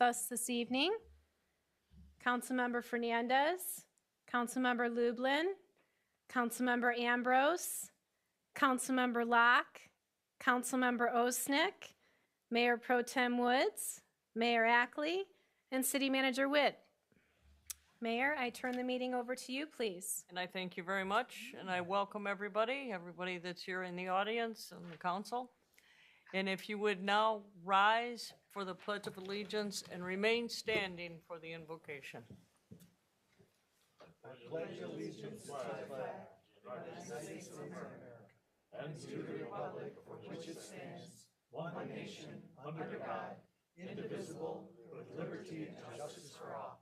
us this evening. Councilmember Fernandez, Councilmember Lublin, Councilmember Ambrose, Councilmember Locke, Councilmember Osnick, Mayor Pro Tem Woods, Mayor Ackley, and City Manager Witt. Mayor, I turn the meeting over to you, please. And I thank you very much, and I welcome everybody that's here in the audience and the council. And if you would now rise for the Pledge of Allegiance and remain standing for the invocation. I pledge allegiance to the flag of the United States of America and to the republic for which it stands, one nation, under God, indivisible, with liberty and justice for all.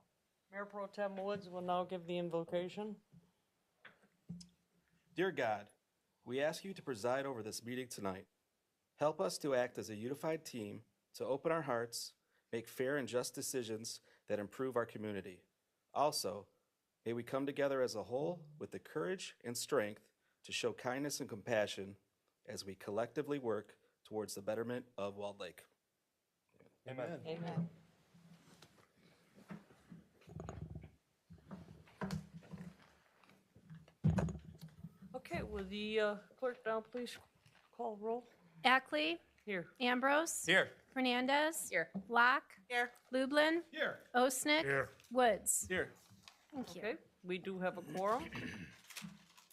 Mayor Pro Tem Woods will now give the invocation. Dear God, we ask you to preside over this meeting tonight. Help us to act as a unified team, to open our hearts, make fair and just decisions that improve our community. Also, may we come together as a whole with the courage and strength to show kindness and compassion as we collectively work towards the betterment of Walled Lake. Amen. Amen. Okay, will the clerk now please call roll? Ackley, Here. Ambrose, Here. Fernandez, Here. Locke, Here. Lublin, Here. Osnick, Here. Woods. Here. Thank you. Okay, we do have a quorum.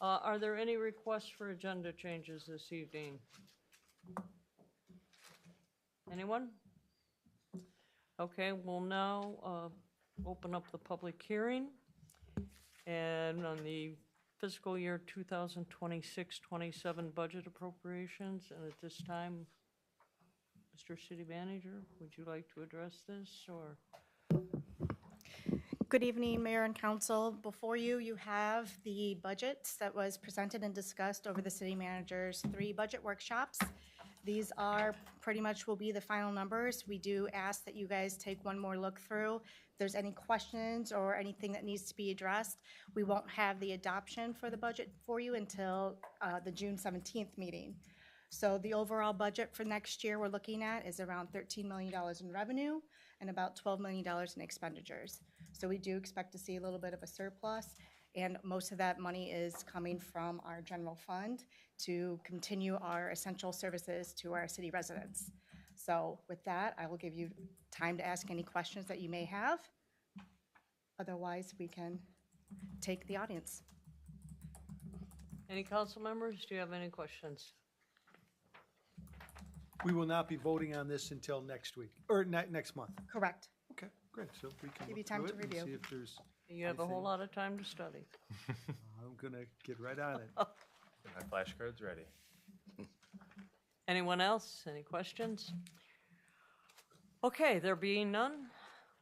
Are there any requests for agenda changes this evening? Anyone? Okay, we'll now open up the public hearing. And on the fiscal year 2026-27 budget appropriations, and at this time, Mr. City Manager, would you like to address this, or? Good evening, Mayor and Council. Before you, you have the budget that was presented and discussed over the City Manager's 3 budget workshops. These are pretty much will be the final numbers. We do ask that you guys take one more look through. If there's any questions or anything that needs to be addressed, we won't have the adoption for the budget for you until the June 17th meeting. So the overall budget for next year we're looking at is around $13 million in revenue and about $12 million in expenditures. So we do expect to see a little bit of a surplus, and most of that money is coming from our general fund to continue our essential services to our city residents. So with that, I will give you time to ask any questions that you may have. Otherwise, we can take the audience. Any council members, do you have any questions? We will not be voting on this until next week, or next month. Correct. Okay, great. So we can Give you look time through to it and review. see if there's, You have a whole lot of time to study. I'm gonna get right on it. My flashcards ready. Anyone else? Any questions? Okay, there being none,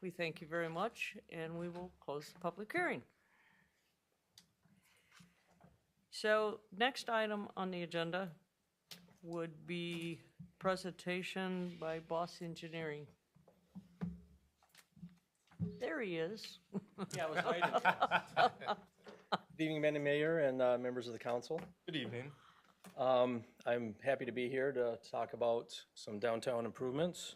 we thank you very much, and we will close the public hearing. So, next item on the agenda would be presentation by Boss Engineering. There he is. Yeah, I was waiting. Good evening, Madam Mayor and members of the council. Good evening. I'm happy to be here to talk about some downtown improvements.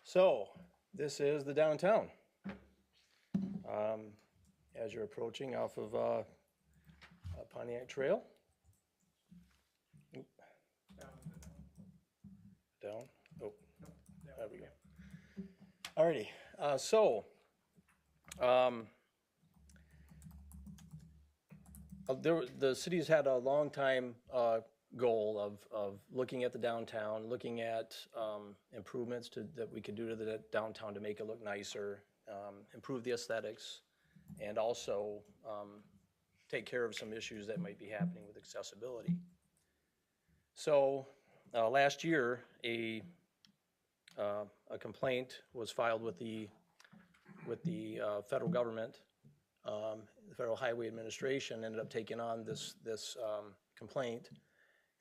So this is the downtown. As you're approaching off of Pontiac Trail. Oop. Down. Oh, there we go. Alrighty. The city's had a long time goal of looking at the downtown, looking at improvements that we could do to the downtown to make it look nicer, improve the aesthetics, and also take care of some issues that might be happening with accessibility. So last year, a complaint was filed with the federal government. The Federal Highway Administration ended up taking on this complaint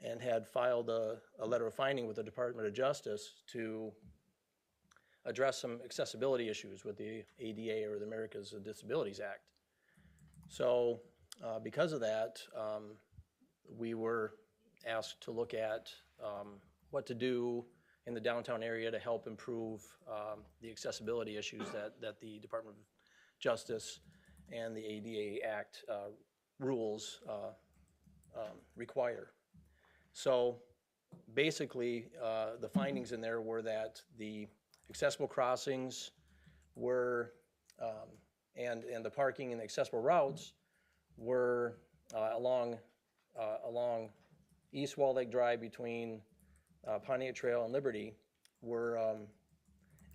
and had filed a letter of finding with the Department of Justice to address some accessibility issues with the ADA, or the Americans with Disabilities Act. So because of that, we were asked to look at what to do in the downtown area to help improve the accessibility issues that the Department of Justice and the ADA Act rules require. So basically, the findings in there were that the accessible crossings were, and the parking and the accessible routes were along East Wall Lake Drive between Pontiac Trail and Liberty were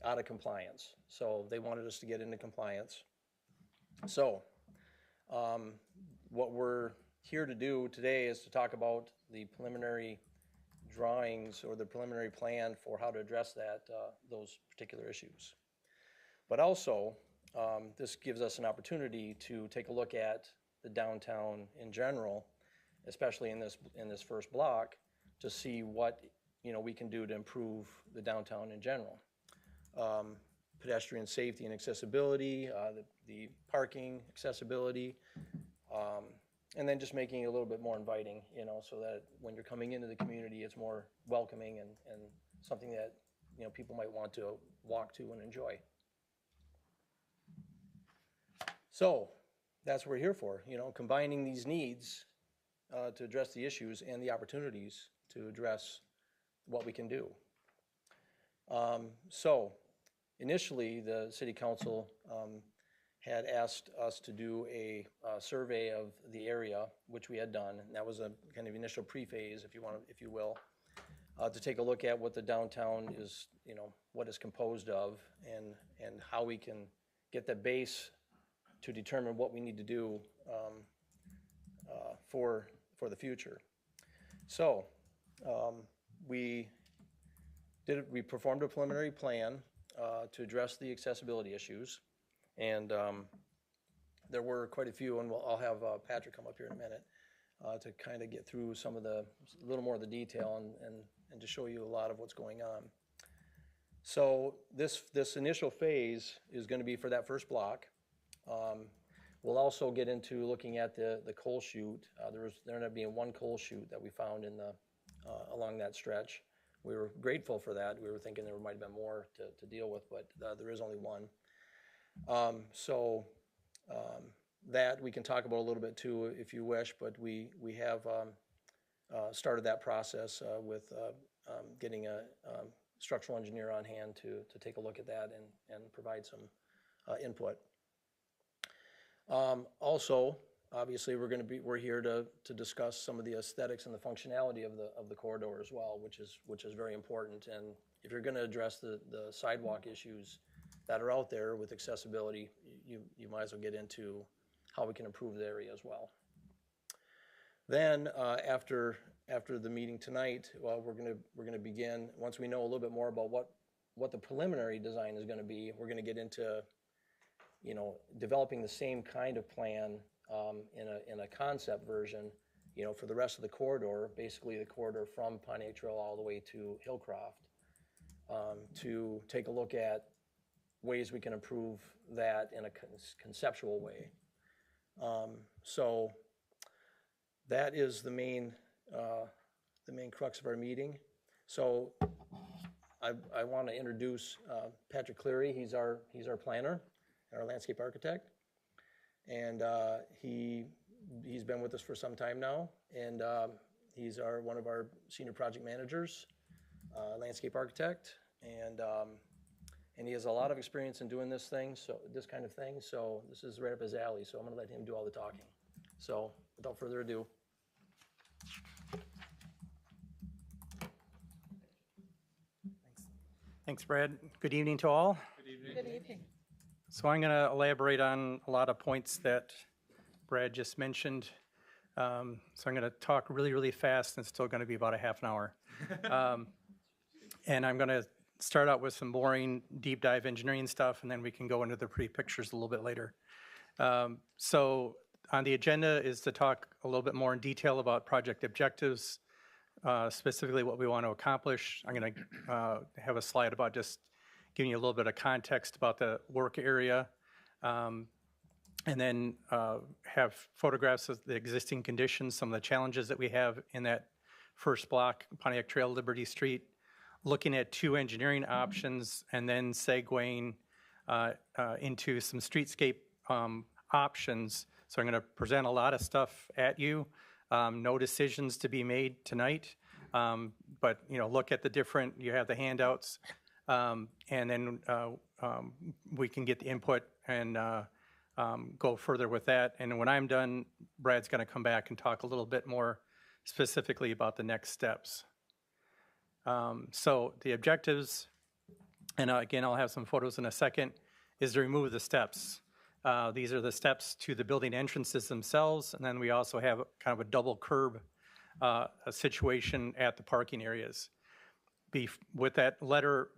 out of compliance. So they wanted us to get into compliance. So what we're here to do today is to talk about the preliminary drawings or the preliminary plan for how to address those particular issues. But also, this gives us an opportunity to take a look at the downtown in general, especially in this first block, to see what we can do to improve the downtown in general. Pedestrian safety and accessibility, the parking accessibility, and then just making it a little bit more inviting, so that when you're coming into the community, it's more welcoming and something that people might want to walk to and enjoy. So that's what we're here for, combining these needs to address the issues and the opportunities to address what we can do. So initially, the City Council had asked us to do a survey of the area, which we had done, and that was a kind of initial pre-phase, if you will, to take a look at what the downtown is, what it's composed of, and how we can get the base to determine what we need to do for the future. So we performed a preliminary plan to address the accessibility issues, and there were quite a few, and I'll have Patrick come up here in a minute to kind of get through a little more of the detail and to show you a lot of what's going on. So this initial phase is going to be for that first block. We'll also get into looking at the coal chute. There ended up being one coal chute that we found along that stretch. We were grateful for that. We were thinking there might have been more to deal with, but there is only one. That we can talk about a little bit too if you wish, but we have started that process with getting a structural engineer on hand to take a look at that and provide some input. Also, obviously, we're here to discuss some of the aesthetics and the functionality of the corridor as well, which is very important. And if you're going to address the sidewalk issues that are out there with accessibility, you might as well get into how we can improve the area as well. Then after the meeting tonight, we're going to begin, once we know a little bit more about what the preliminary design is going to be, we're going to get into developing the same kind of plan in a concept version, for the rest of the corridor, basically the corridor from Pontiac Trail all the way to Hillcroft, to take a look at ways we can improve that in a conceptual way. So that is the main crux of our meeting. So I want to introduce Patrick Cleary. He's our planner, our landscape architect, and he's been with us for some time now, and he's one of our senior project managers, landscape architect, and he has a lot of experience in doing this kind of thing. So this is right up his alley. So I'm going to let him do all the talking. So without further ado. Thanks, Brad. Good evening to all. Good evening. So I'm going to elaborate on a lot of points that Brad just mentioned. So I'm going to talk really, really fast, and it's still going to be about a half an hour. And I'm going to start out with some boring deep dive engineering stuff, and then we can go into the pretty pictures a little bit later. So on the agenda is to talk a little bit more in detail about project objectives, specifically what we want to accomplish. I'm going to have a slide about just giving you a little bit of context about the work area. And then have photographs of the existing conditions, some of the challenges that we have in that first block, Pontiac Trail, Liberty Street, looking at 2 engineering options, and then segueing into some streetscape options. So I'm going to present a lot of stuff at you. No decisions to be made tonight, but look at the different. You have the handouts, and then we can get the input and go further with that. And when I'm done, Brad's going to come back and talk a little bit more specifically about the next steps. So the objectives, and again, I'll have some photos in a second, is to remove the steps. These are the steps to the building entrances themselves, and then we also have kind of a double curb a situation at the parking areas. With that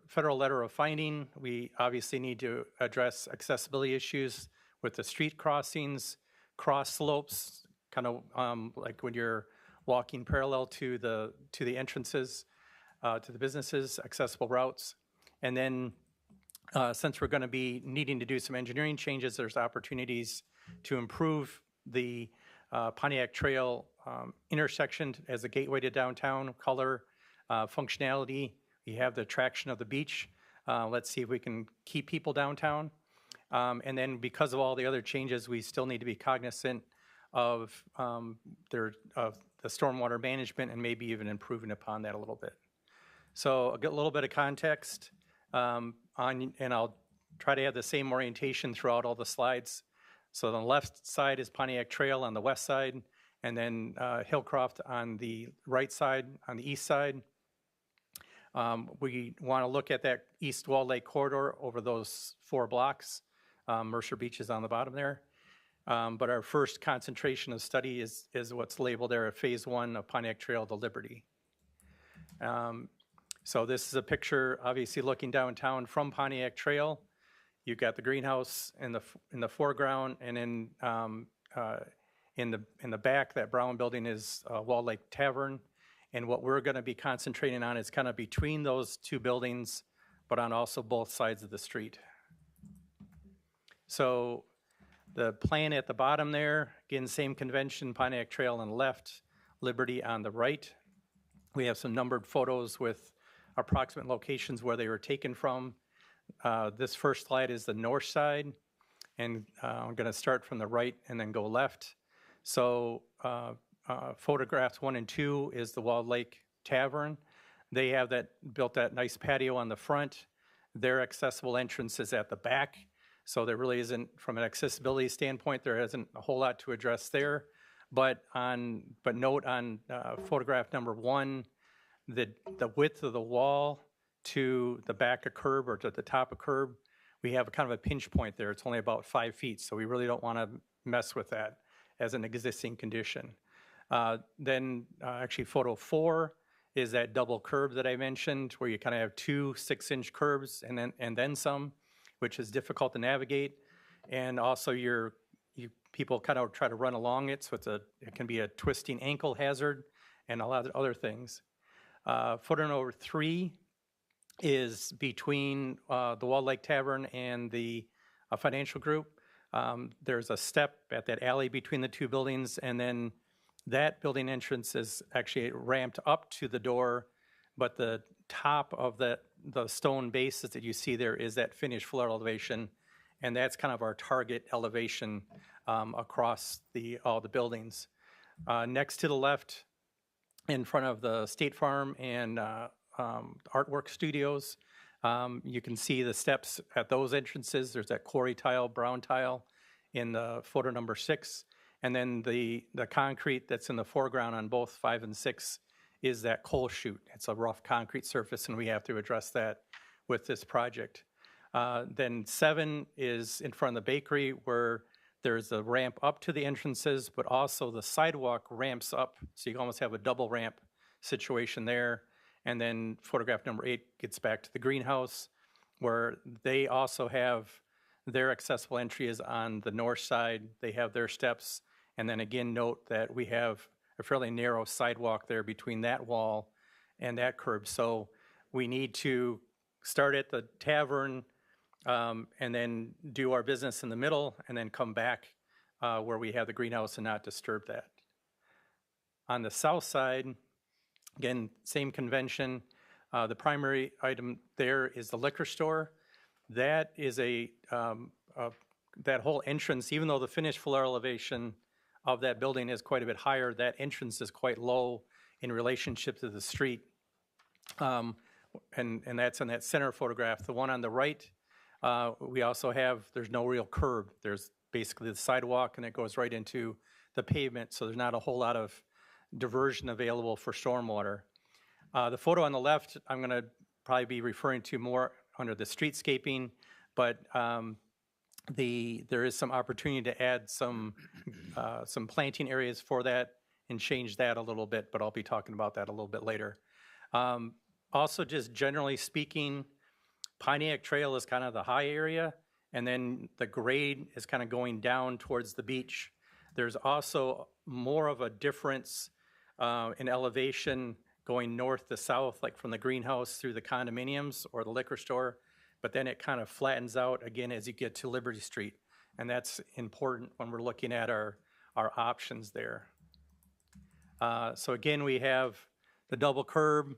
federal letter of finding, we obviously need to address accessibility issues with the street crossings, cross slopes, kind of like when you're walking parallel to the entrances, to the businesses, accessible routes. And then since we're going to be needing to do some engineering changes, there's opportunities to improve the Pontiac Trail intersection as a gateway to downtown, color, functionality. We have the attraction of the beach. Let's see if we can keep people downtown. And then because of all the other changes, we still need to be cognizant of the stormwater management and maybe even improving upon that a little bit. So a little bit of context, and I'll try to have the same orientation throughout all the slides. So on the left side is Pontiac Trail on the west side, and then Hillcroft on the right side, on the east side. We want to look at that East Wall Lake corridor over those 4 blocks. Mercer Beach is on the bottom there. But our first concentration of study is what's labeled there at Phase 1 of Pontiac Trail to Liberty. So this is a picture, obviously looking downtown from Pontiac Trail. You've got the greenhouse in the foreground, and in the back, that brown building is Wall Lake Tavern. And what we're going to be concentrating on is kind of between those 2 buildings, but on also both sides of the street. So the plan at the bottom there, again, same convention, Pontiac Trail on the left, Liberty on the right. We have some numbered photos with approximate locations where they were taken from. This first slide is the north side, and I'm going to start from the right and then go left. So photographs 1 and 2 is the Wall Lake Tavern. They have built that nice patio on the front. Their accessible entrance is at the back. So there really isn't, from an accessibility standpoint, there isn't a whole lot to address there. But note on photograph number 1, the width of the wall to the back of curb or to the top of curb, we have kind of a pinch point there. It's only about 5 feet, so we really don't want to mess with that as an existing condition. Then actually photo 4 is that double curb that I mentioned, where you kind of have 2 6-inch curbs and then some, which is difficult to navigate. And also people kind of try to run along it, so it can be a twisting ankle hazard and a lot of other things. Photo number 3 is between the Wall Lake Tavern and the financial group. There's a step at that alley between the 2 buildings, and then that building entrance is actually ramped up to the door, but the top of the stone bases that you see there is that finished floor elevation, and that's kind of our target elevation across all the buildings. Next to the left, in front of the State Farm and Artwork Studios, you can see the steps at those entrances. There's that quarry tile, brown tile in the photo number 6. And then the concrete that's in the foreground on both 5 and 6 is that coal chute. It's a rough concrete surface, and we have to address that with this project. Then 7 is in front of the bakery, where there's a ramp up to the entrances, but also the sidewalk ramps up, so you almost have a double ramp situation there. And then photograph number 8 gets back to the greenhouse, where they also have their accessible entry is on the north side. They have their steps. And then again, note that we have a fairly narrow sidewalk there between that wall and that curb. So we need to start at the tavern and then do our business in the middle, and then come back where we have the greenhouse and not disturb that. On the south side, again, same convention. The primary item there is the liquor store. That is that whole entrance, even though the finished floor elevation of that building is quite a bit higher, that entrance is quite low in relationship to the street. And that's in that center photograph. The one on the right, we also have, there's no real curb. There's basically the sidewalk, and it goes right into the pavement, so there's not a whole lot of diversion available for stormwater. The photo on the left, I'm going to probably be referring to more under the streetscaping, but there is some opportunity to add some planting areas for that and change that a little bit, but I'll be talking about that a little bit later. Also, just generally speaking, Pontiac Trail is kind of the high area, and then the grade is kind of going down towards the beach. There's also more of a difference in elevation going north to south, like from the greenhouse through the condominiums or the liquor store, but then it kind of flattens out again as you get to Liberty Street, and that's important when we're looking at our options there. So again, we have the double curb,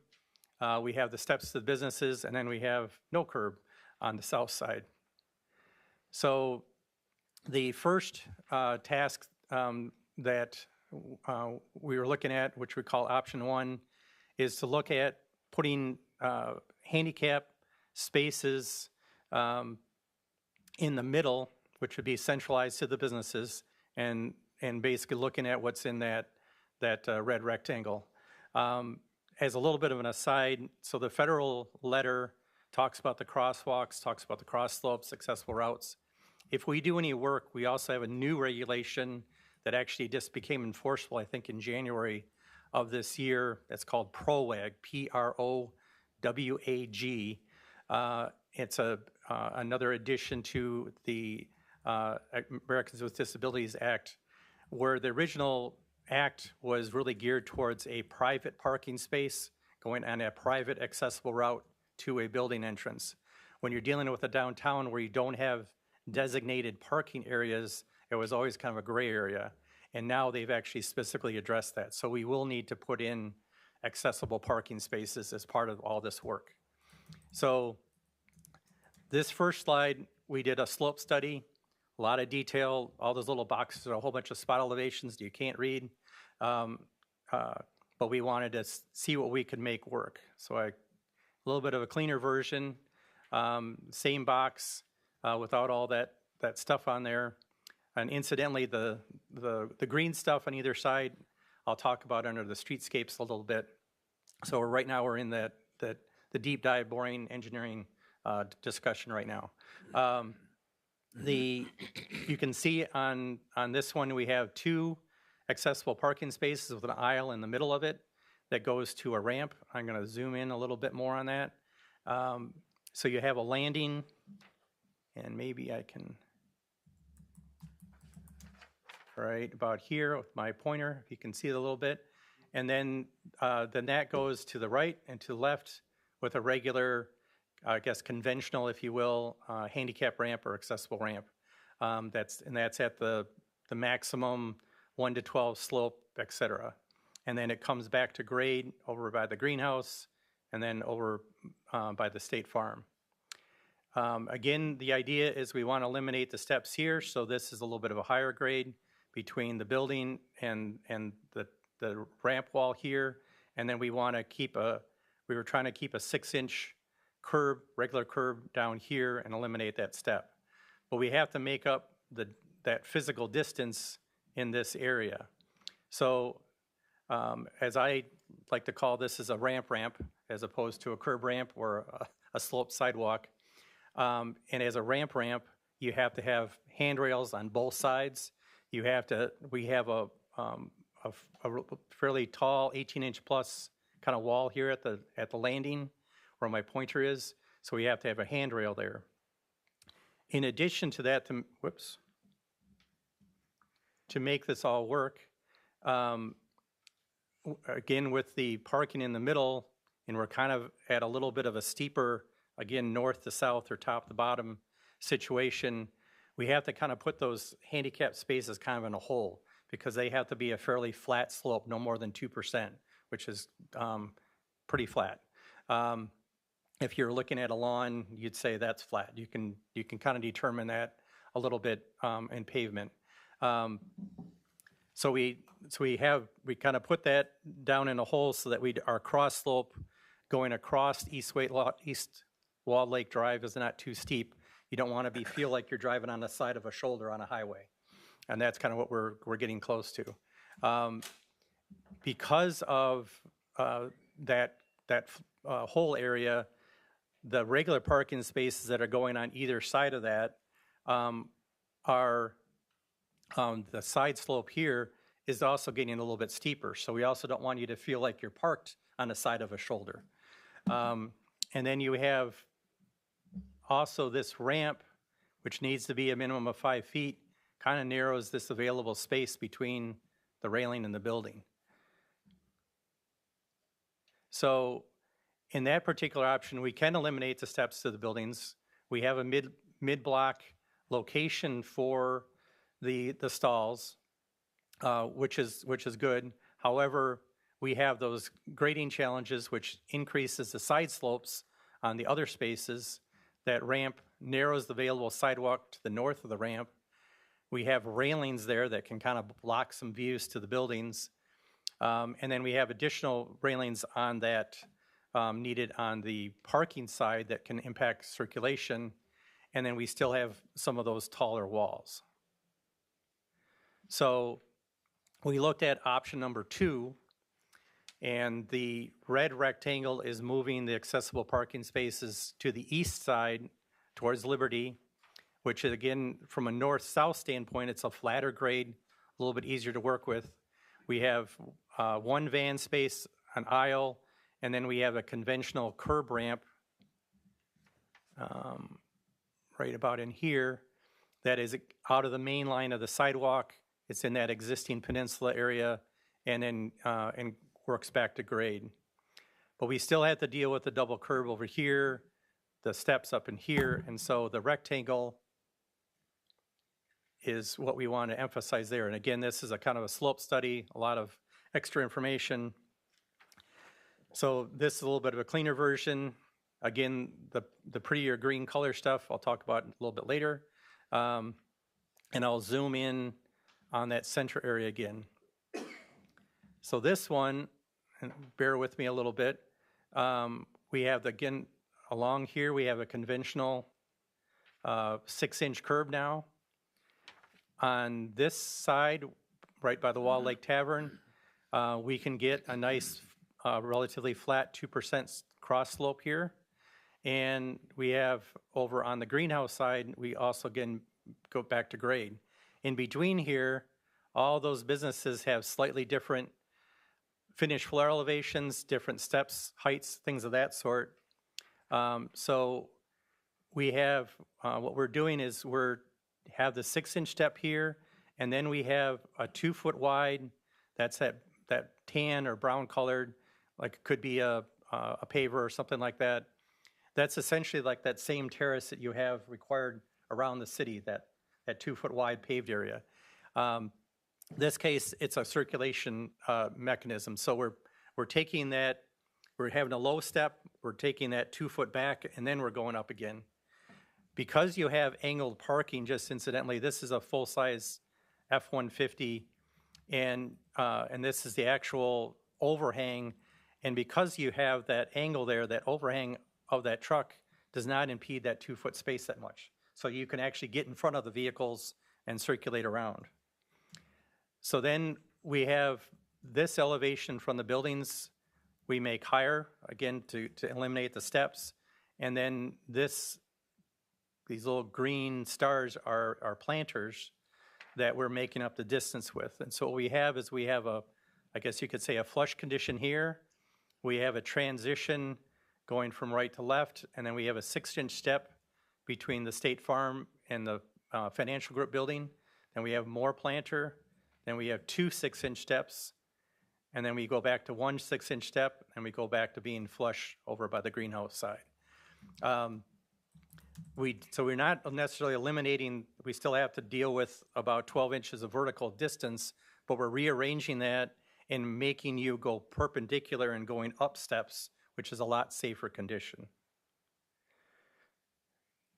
we have the steps to the businesses, and then we have no curb on the south side. So the first task that we were looking at, which we call option one, is to look at putting handicap spaces in the middle, which would be centralized to the businesses, and basically looking at what's in that red rectangle. As a little bit of an aside, so the federal letter talks about the crosswalks, talks about the cross slopes, accessible routes. If we do any work, we also have a new regulation that actually just became enforceable, I think, in January of this year. It's called PROWAG, P-R-O-W-A-G. It's another addition to the Americans with Disabilities Act, where the original act was really geared towards a private parking space going on a private accessible route to a building entrance. When you're dealing with a downtown where you don't have designated parking areas, it was always kind of a gray area. And now they've actually specifically addressed that. So we will need to put in accessible parking spaces as part of all this work. So this first slide, we did a slope study, a lot of detail, all those little boxes are a whole bunch of spot elevations that you can't read. But we wanted to see what we could make work. So a little bit of a cleaner version, same box without all that stuff on there. And incidentally, the green stuff on either side, I'll talk about under the streetscapes a little bit. So right now we're in the deep dive boring engineering discussion right now. You can see on this one we have 2 accessible parking spaces with an aisle in the middle of it that goes to a ramp. I'm going to zoom in a little bit more on that. So you have a landing, and maybe I can, right about here with my pointer, if you can see it a little bit. And then that goes to the right and to the left with a regular, I guess conventional, if you will, handicap ramp or accessible ramp. That's at the maximum 1 to 12 slope, et cetera. And then it comes back to grade over by the greenhouse and then over by the State Farm. Again, the idea is we want to eliminate the steps here, so this is a little bit of a higher grade between the building and the ramp wall here. And then we want to we were trying to keep a 6-inch curb, regular curb down here and eliminate that step. But we have to make up that physical distance in this area. So as I like to call this is a ramp as opposed to a curb ramp or a sloped sidewalk. And as a ramp, you have to have handrails on both sides. We have a fairly tall 18-inch plus kind of wall here at the landing where my pointer is, so we have to have a handrail there. In addition to that, to make this all work, again with the parking in the middle, and we're kind of at a little bit of a steeper, again, north to south or top to bottom situation, we have to kind of put those handicap spaces kind of in a hole because they have to be a fairly flat slope, no more than 2%, which is pretty flat. If you're looking at a lawn, you'd say that's flat. You can kind of determine that a little bit in pavement. So we kind of put that down in a hole so that our cross slope going across East Walled Lake Drive is not too steep. You don't want to feel like you're driving on the side of a shoulder on a highway. And that's kind of what we're getting close to. Because of that whole area, the regular parking spaces that are going on either side of that are the side slope here is also getting a little bit steeper. So we also don't want you to feel like you're parked on the side of a shoulder. And then you have also this ramp, which needs to be a minimum of 5 feet, kind of narrows this available space between the railing and the building. So in that particular option, we can eliminate the steps to the buildings. We have a mid-block location for the stalls, which is good. However, we have those grading challenges, which increases the side slopes on the other spaces. That ramp narrows the available sidewalk to the north of the ramp. We have railings there that can kind of block some views to the buildings. And then we have additional railings on that needed on the parking side that can impact circulation. And then we still have some of those taller walls. So we looked at option number 2, and the red rectangle is moving the accessible parking spaces to the east side towards Liberty, which is, again, from a north-south standpoint, it's a flatter grade, a little bit easier to work with. We have one van space, an aisle, and then we have a conventional curb ramp right about in here that is out of the main line of the sidewalk. It's in that existing peninsula area and then and works back to grade. But we still have to deal with the double curb over here, the steps up in here, and so the rectangle is what we want to emphasize there. And again, this is a kind of a slope study, a lot of extra information. So this is a little bit of a cleaner version. Again, the prettier green color stuff I'll talk about a little bit later. And I'll zoom in on that center area again. So this one, and bear with me a little bit, we have, again, along here, we have a conventional 6-inch curb now. On this side, right by the Walled Lake Tavern, we can get a nice, relatively flat 2% cross slope here. And we have over on the greenhouse side, we also again go back to grade. In between here, all those businesses have slightly different finished floor elevations, different steps, heights, things of that sort. So we have, what we're doing is have the 6-inch step here, and then we have a 2-foot wide, that's that tan or brown colored, like it could be a paver or something like that. That's essentially like that same terrace that you have required around the city, that 2-foot wide paved area. This case, it's a circulation mechanism. So we're taking that, we're having a low step, we're taking that 2 foot back, and then we're going up again. Because you have angled parking, just incidentally, this is a full-size F-150, and this is the actual overhang. And because you have that angle there, that overhang of that truck does not impede that 2-foot space that much. So you can actually get in front of the vehicles and circulate around. So then we have this elevation from the buildings we make higher, again, to eliminate the steps. And then these little green stars are planters that we're making up the distance with. And so what we have is I guess you could say a flush condition here. We have a transition going from right to left, and then we have a 6-inch step between the State Farm and the Financial Group building. Then we have more planter. Then we have 2 6-inch steps, and then we go back to 1 6-inch step, and we go back to being flush over by the greenhouse side. So we're not necessarily eliminating, we still have to deal with about 12 inches of vertical distance, but we're rearranging that and making you go perpendicular and going up steps, which is a lot safer condition.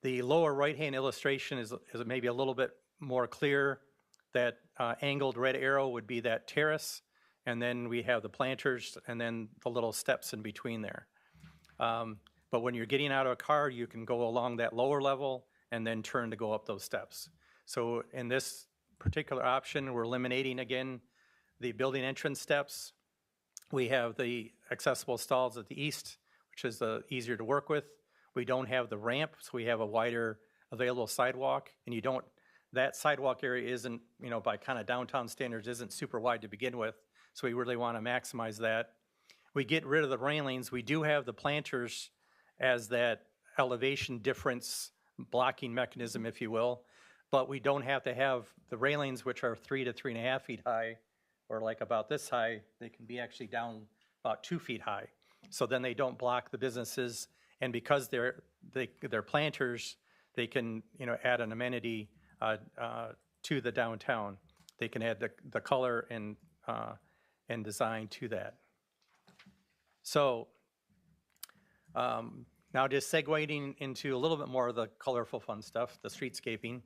The lower right-hand illustration is maybe a little bit more clear. That angled red arrow would be that terrace, and then we have the planters and then the little steps in between there. But when you're getting out of a car, you can go along that lower level and then turn to go up those steps. So in this particular option, we're eliminating, again, the building entrance steps. We have the accessible stalls at the east, which is easier to work with. We don't have the ramp, so we have a wider available sidewalk, and that sidewalk area isn't, by kind of downtown standards, isn't super wide to begin with, so we really want to maximize that. We get rid of the railings. We do have the planters as that elevation difference blocking mechanism, if you will, but we don't have to have the railings, which are 3 to 3.5 feet high, or like about this high. They can be actually down about 2 feet high. So then they don't block the businesses, and because they're planters, they can add an amenity to the downtown. They can add the color and design to that. So now just segueing into a little bit more of the colorful fun stuff, the streetscaping.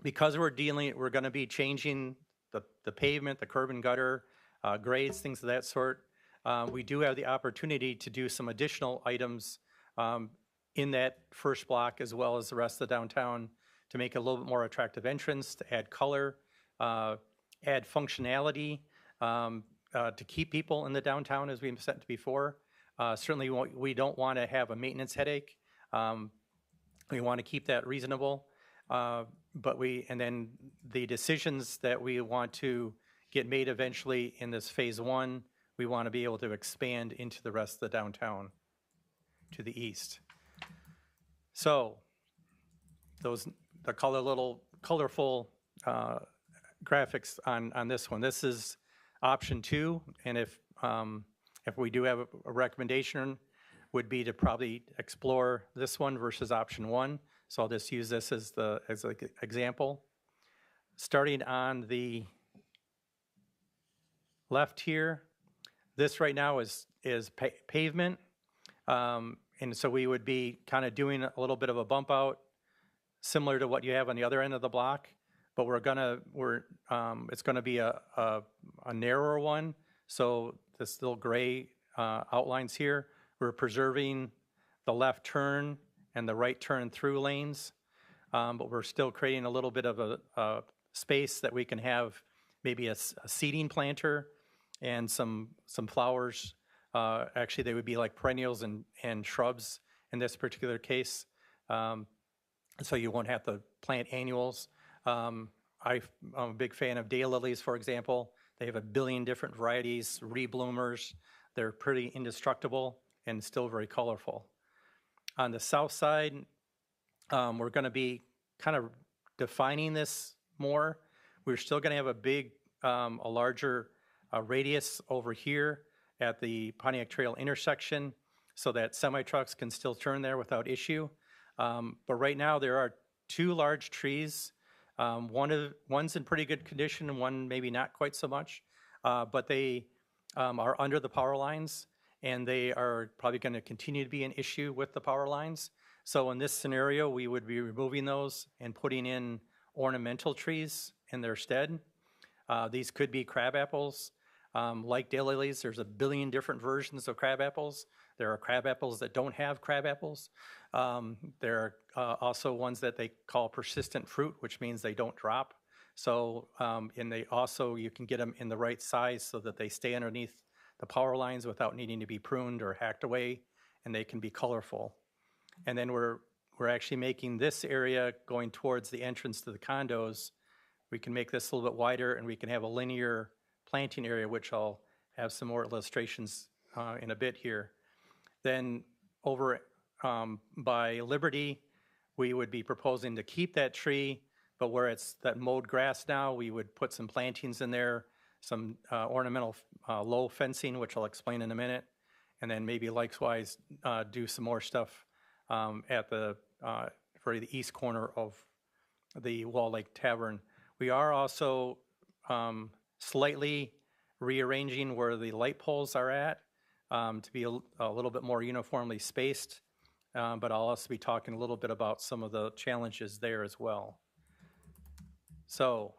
Because we're going to be changing the pavement, the curb and gutter, grades, things of that sort. We do have the opportunity to do some additional items in that first block as well as the rest of the downtown to make a little bit more attractive entrance, to add color, add functionality, to keep people in the downtown, as we've said before. Certainly we don't want to have a maintenance headache. We want to keep that reasonable. And then the decisions that we want to get made eventually in this phase one, we want to be able to expand into the rest of the downtown to the east. So the colorful graphics on this one. This is option 2, and if we do have a recommendation, would be to probably explore this one versus option 1. So I'll just use this as an example. Starting on the left here, this right now is pavement, and so we would be kind of doing a little bit of a bump out, similar to what you have on the other end of the block, but it's gonna be a narrower one. So this little gray outlines here, we're preserving the left turn and the right turn through lanes, but we're still creating a little bit of a space that we can have maybe a seeding planter and some flowers. Actually, they would be like perennials and shrubs in this particular case. So you won't have to plant annuals. I'm a big fan of daylilies, for example. They have 1 billion different varieties, rebloomers. They're pretty indestructible and still very colorful. On the south side, we're going to be kind of defining this more. We're still going to have a larger radius over here at the Pontiac Trail intersection so that semi-trucks can still turn there without issue. But right now there are 2 large trees. One's in pretty good condition and one maybe not quite so much, but they are under the power lines, and they are probably going to continue to be an issue with the power lines. So in this scenario, we would be removing those and putting in ornamental trees in their stead. These could be crab apples. Like daylilies, there's 1 billion different versions of crab apples. There are crab apples that don't have crab apples. There are also ones that they call persistent fruit, which means they don't drop. So, and you can get them in the right size so that they stay underneath the power lines without needing to be pruned or hacked away, and they can be colorful. And then we're actually making this area going towards the entrance to the condos. We can make this a little bit wider, and we can have a linear planting area, which I'll have some more illustrations in a bit here. Then over by Liberty, we would be proposing to keep that tree, but where it's that mowed grass now, we would put some plantings in there, some ornamental low fencing, which I'll explain in a minute, and then maybe likewise do some more stuff at the for the east corner of the Wall Lake Tavern. We are also slightly rearranging where the light poles are at to be a little bit more uniformly spaced, but I'll also be talking a little bit about some of the challenges there as well. So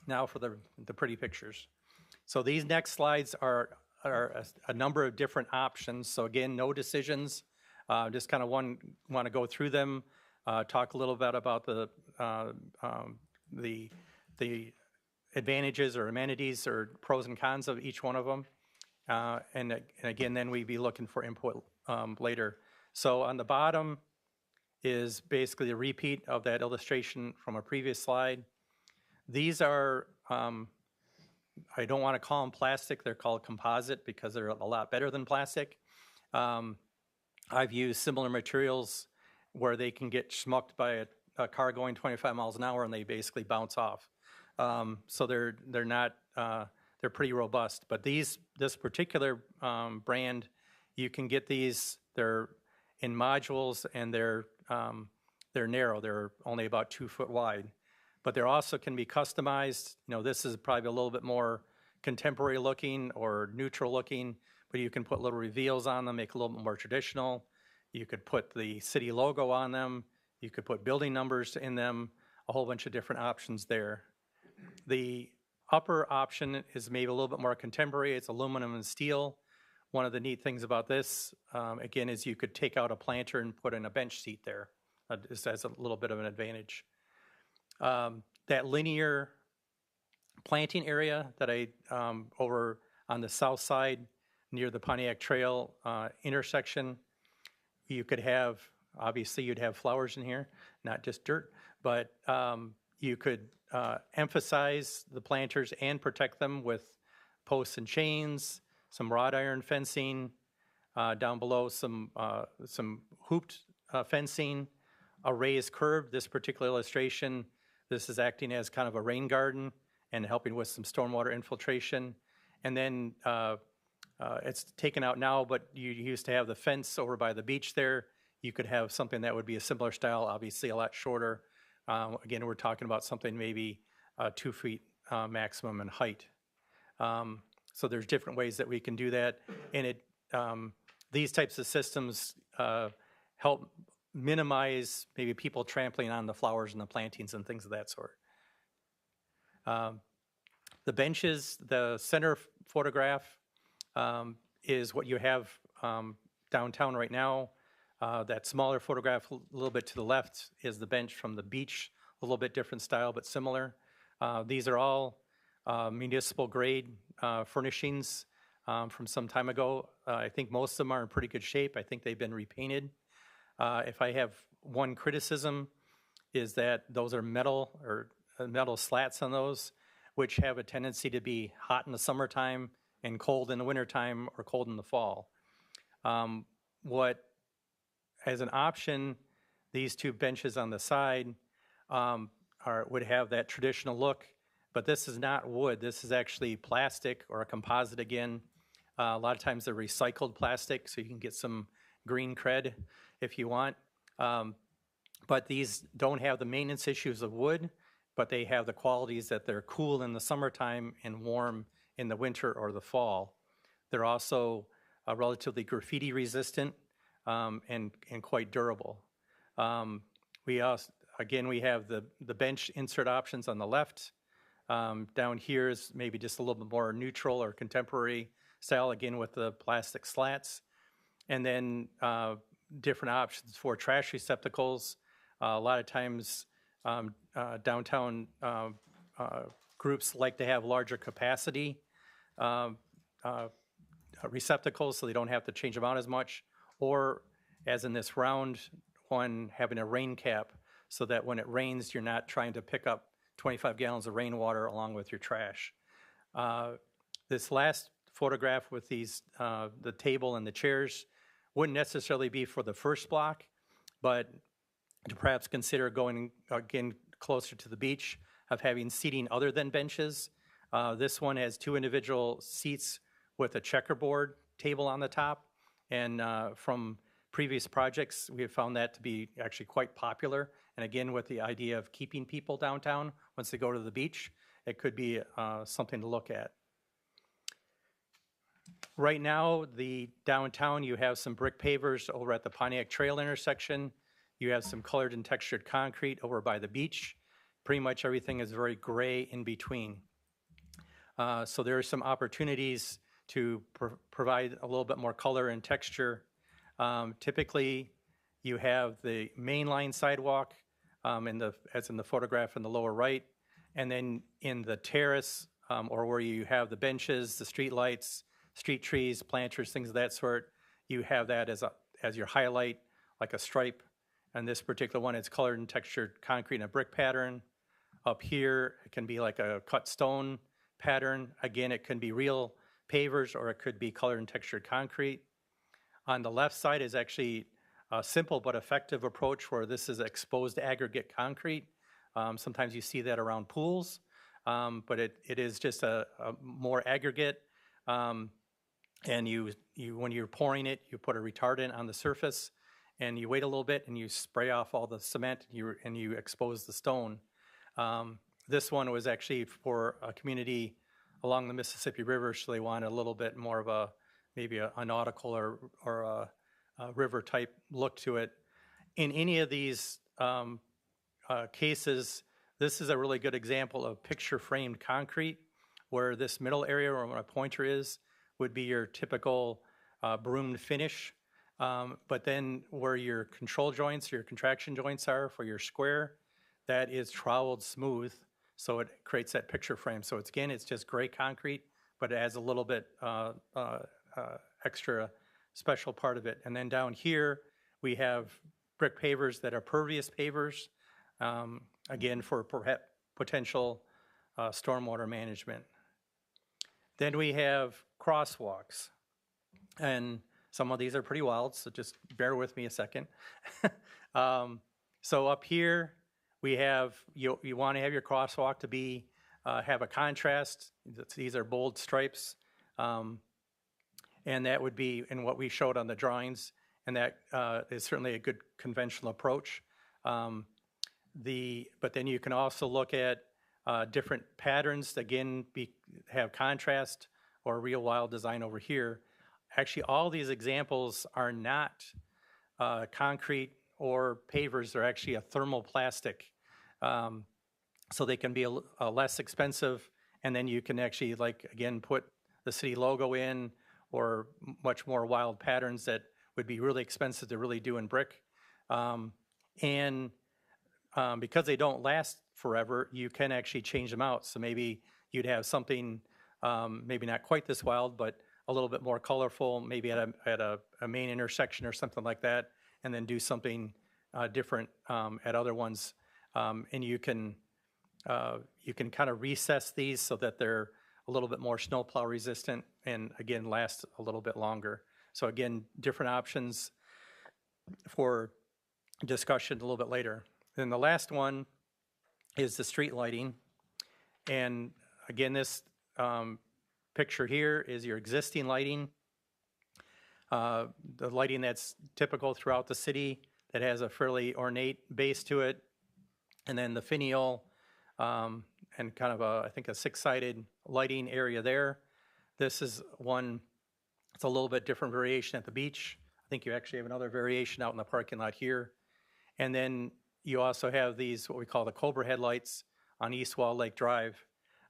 now for the pretty pictures. So these next slides are a number of different options. So again, no decisions. Just kind of want to go through them, talk a little bit about the advantages or amenities or pros and cons of each one of them. And again, then we'd be looking for input later. So on the bottom is basically a repeat of that illustration from a previous slide. These are, I don't want to call them plastic, they're called composite because they're a lot better than plastic. I've used similar materials where they can get schmucked by a car going 25 miles an hour and they basically bounce off. So they're not, they're pretty robust. But this particular brand, you can get these, they're in modules and they're narrow. They're only about 2 foot wide. But they also can be customized. You know, this is probably a little bit more contemporary looking or neutral looking, but you can put little reveals on them, make it a little bit more traditional. You could put the city logo on them. You could put building numbers in them, a whole bunch of different options there. The upper option is maybe a little bit more contemporary. It's aluminum and steel. One of the neat things about this, again, is you could take out a planter and put in a bench seat there. This has a little bit of an advantage. That linear planting area that over on the south side near the Pontiac Trail intersection, you could have, obviously you'd have flowers in here, not just dirt, but you could emphasize the planters and protect them with posts and chains, some wrought iron fencing, down below some hooped fencing, a raised curb. This particular illustration, this is acting as kind of a rain garden and helping with some stormwater infiltration. And then it's taken out now, but you used to have the fence over by the beach there. You could have something that would be a similar style, obviously a lot shorter. Again, we're talking about something maybe 2 feet maximum in height. So there's different ways that we can do that. And these types of systems help minimize maybe people trampling on the flowers and the plantings and things of that sort. The benches, the center photograph is what you have downtown right now. That smaller photograph a little bit to the left is the bench from the beach, a little bit different style, but similar. These are all municipal grade furnishings from some time ago. I think most of them are in pretty good shape. I think they've been repainted. If I have one criticism, is that those are metal or metal slats on those, which have a tendency to be hot in the summertime and cold in the wintertime or cold in the fall. As an option, these two benches on the side would have that traditional look, but this is not wood. This is actually plastic or a composite again. A lot of times they're recycled plastic, so you can get some green cred if you want. But these don't have the maintenance issues of wood, but they have the qualities that they're cool in the summertime and warm in the winter or the fall. They're also relatively graffiti resistant and quite durable. We have the bench insert options on the left. Down here is maybe just a little bit more neutral or contemporary style, again with the plastic slats. And then different options for trash receptacles. A lot of times downtown groups like to have larger capacity receptacles so they don't have to change them out as much, or as in this round one, having a rain cap so that when it rains, you're not trying to pick up 25 gallons of rainwater along with your trash. This last photograph with these, the table and the chairs, wouldn't necessarily be for the first block, but to perhaps consider going again closer to the beach of having seating other than benches. This one has 2 individual seats with a checkerboard table on the top, and from previous projects, we have found that to be actually quite popular. And again, with the idea of keeping people downtown once they go to the beach, it could be something to look at. Right now, the downtown, you have some brick pavers over at the Pontiac Trail intersection. You have some colored and textured concrete over by the beach. Pretty much everything is very gray in between. So there are some opportunities to provide a little bit more color and texture. Typically, you have the main line sidewalk as in the photograph in the lower right, and then in the terrace or where you have the benches, the street lights, street trees, planters, things of that sort, you have that as your highlight, like a stripe. And this particular one, it's colored and textured concrete in a brick pattern. Up here, it can be like a cut stone pattern. Again, it can be real pavers or it could be colored and textured concrete. On the left side is actually a simple but effective approach where this is exposed aggregate concrete. Sometimes you see that around pools, but it is just a more aggregate. And when you're pouring it, you put a retardant on the surface and you wait a little bit and you spray off all the cement and you expose the stone. This one was actually for a community along the Mississippi River, so they wanted a little bit more of maybe a nautical or a river type look to it. In any of these cases, this is a really good example of picture framed concrete, where this middle area where my pointer is would be your typical broomed finish. But then where your control joints, your contraction joints are for your square, that is troweled smooth, so it creates that picture frame. So it's just gray concrete, but it adds a little bit extra special part of it. And then down here, we have brick pavers that are pervious pavers, again, for potential stormwater management. Then we have crosswalks, and some of these are pretty wild, so just bear with me a second. So up here, we have, you want to have your crosswalk to be, have a contrast. These are bold stripes, and that would be in what we showed on the drawings, and that is certainly a good conventional approach. But then you can also look at different patterns, again, have contrast or real wild design over here. Actually, all these examples are not concrete or pavers. They're actually a thermoplastic. So they can be less expensive, and then you can actually, like, again, put the city logo in or much more wild patterns that would be really expensive to really do in brick. And because they don't last forever, you can actually change them out. So maybe you'd have something, maybe not quite this wild, but a little bit more colorful, maybe at a main intersection or something like that, and then do something different at other ones. And you can kind of recess these so that they're a little bit more snowplow resistant and, again, last a little bit longer. So again, different options for discussion a little bit later. Then the last one is the street lighting. And again, this picture here is your existing lighting. The lighting that's typical throughout the city that has a fairly ornate base to it. And then the finial and kind of I think a 6-sided lighting area there. This is one, it's a little bit different variation at the beach. I think you actually have another variation out in the parking lot here. And then you also have these, what we call the Cobra headlights on East Wall Lake Drive.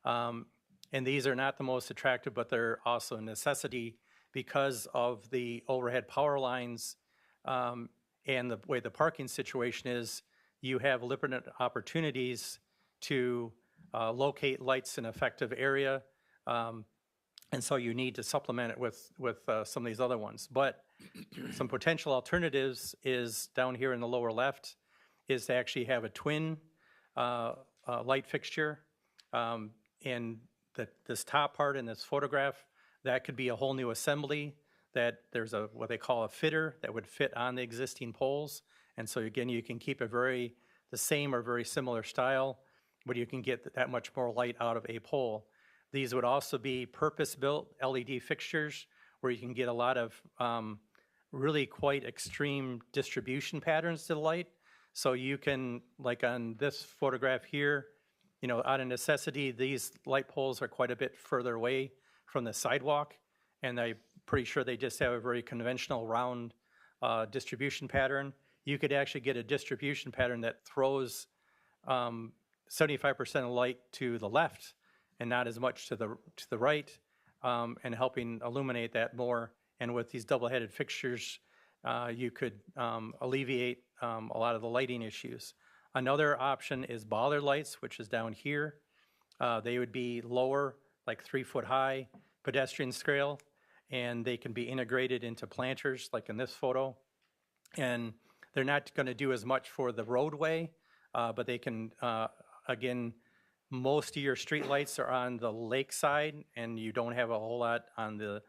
And these are not the most attractive, but they're also a necessity because of the overhead power lines and the way the parking situation is. You have limited opportunities to locate lights in an effective area. And so you need to supplement it with some of these other ones. But some potential alternatives is down here in the lower left is to actually have a twin light fixture. And this top part in this photograph, that could be a whole new assembly that there's what they call a fitter that would fit on the existing poles. And so again, you can keep the same or very similar style, but you can get that much more light out of a pole. These would also be purpose-built LED fixtures where you can get a lot of really quite extreme distribution patterns to the light. So you can, like on this photograph here, you know, out of necessity, these light poles are quite a bit further away from the sidewalk, and I'm pretty sure they just have a very conventional round distribution pattern. You could actually get a distribution pattern that throws 75% of light to the left and not as much to the right, and helping illuminate that more. And with these double-headed fixtures, you could alleviate a lot of the lighting issues. Another option is bollard lights, which is down here. They would be lower, like 3 foot high, pedestrian scale, and they can be integrated into planters, like in this photo. And they're not going to do as much for the roadway, but they can, again, most of your street lights are on the lake side, and you don't have a whole lot on the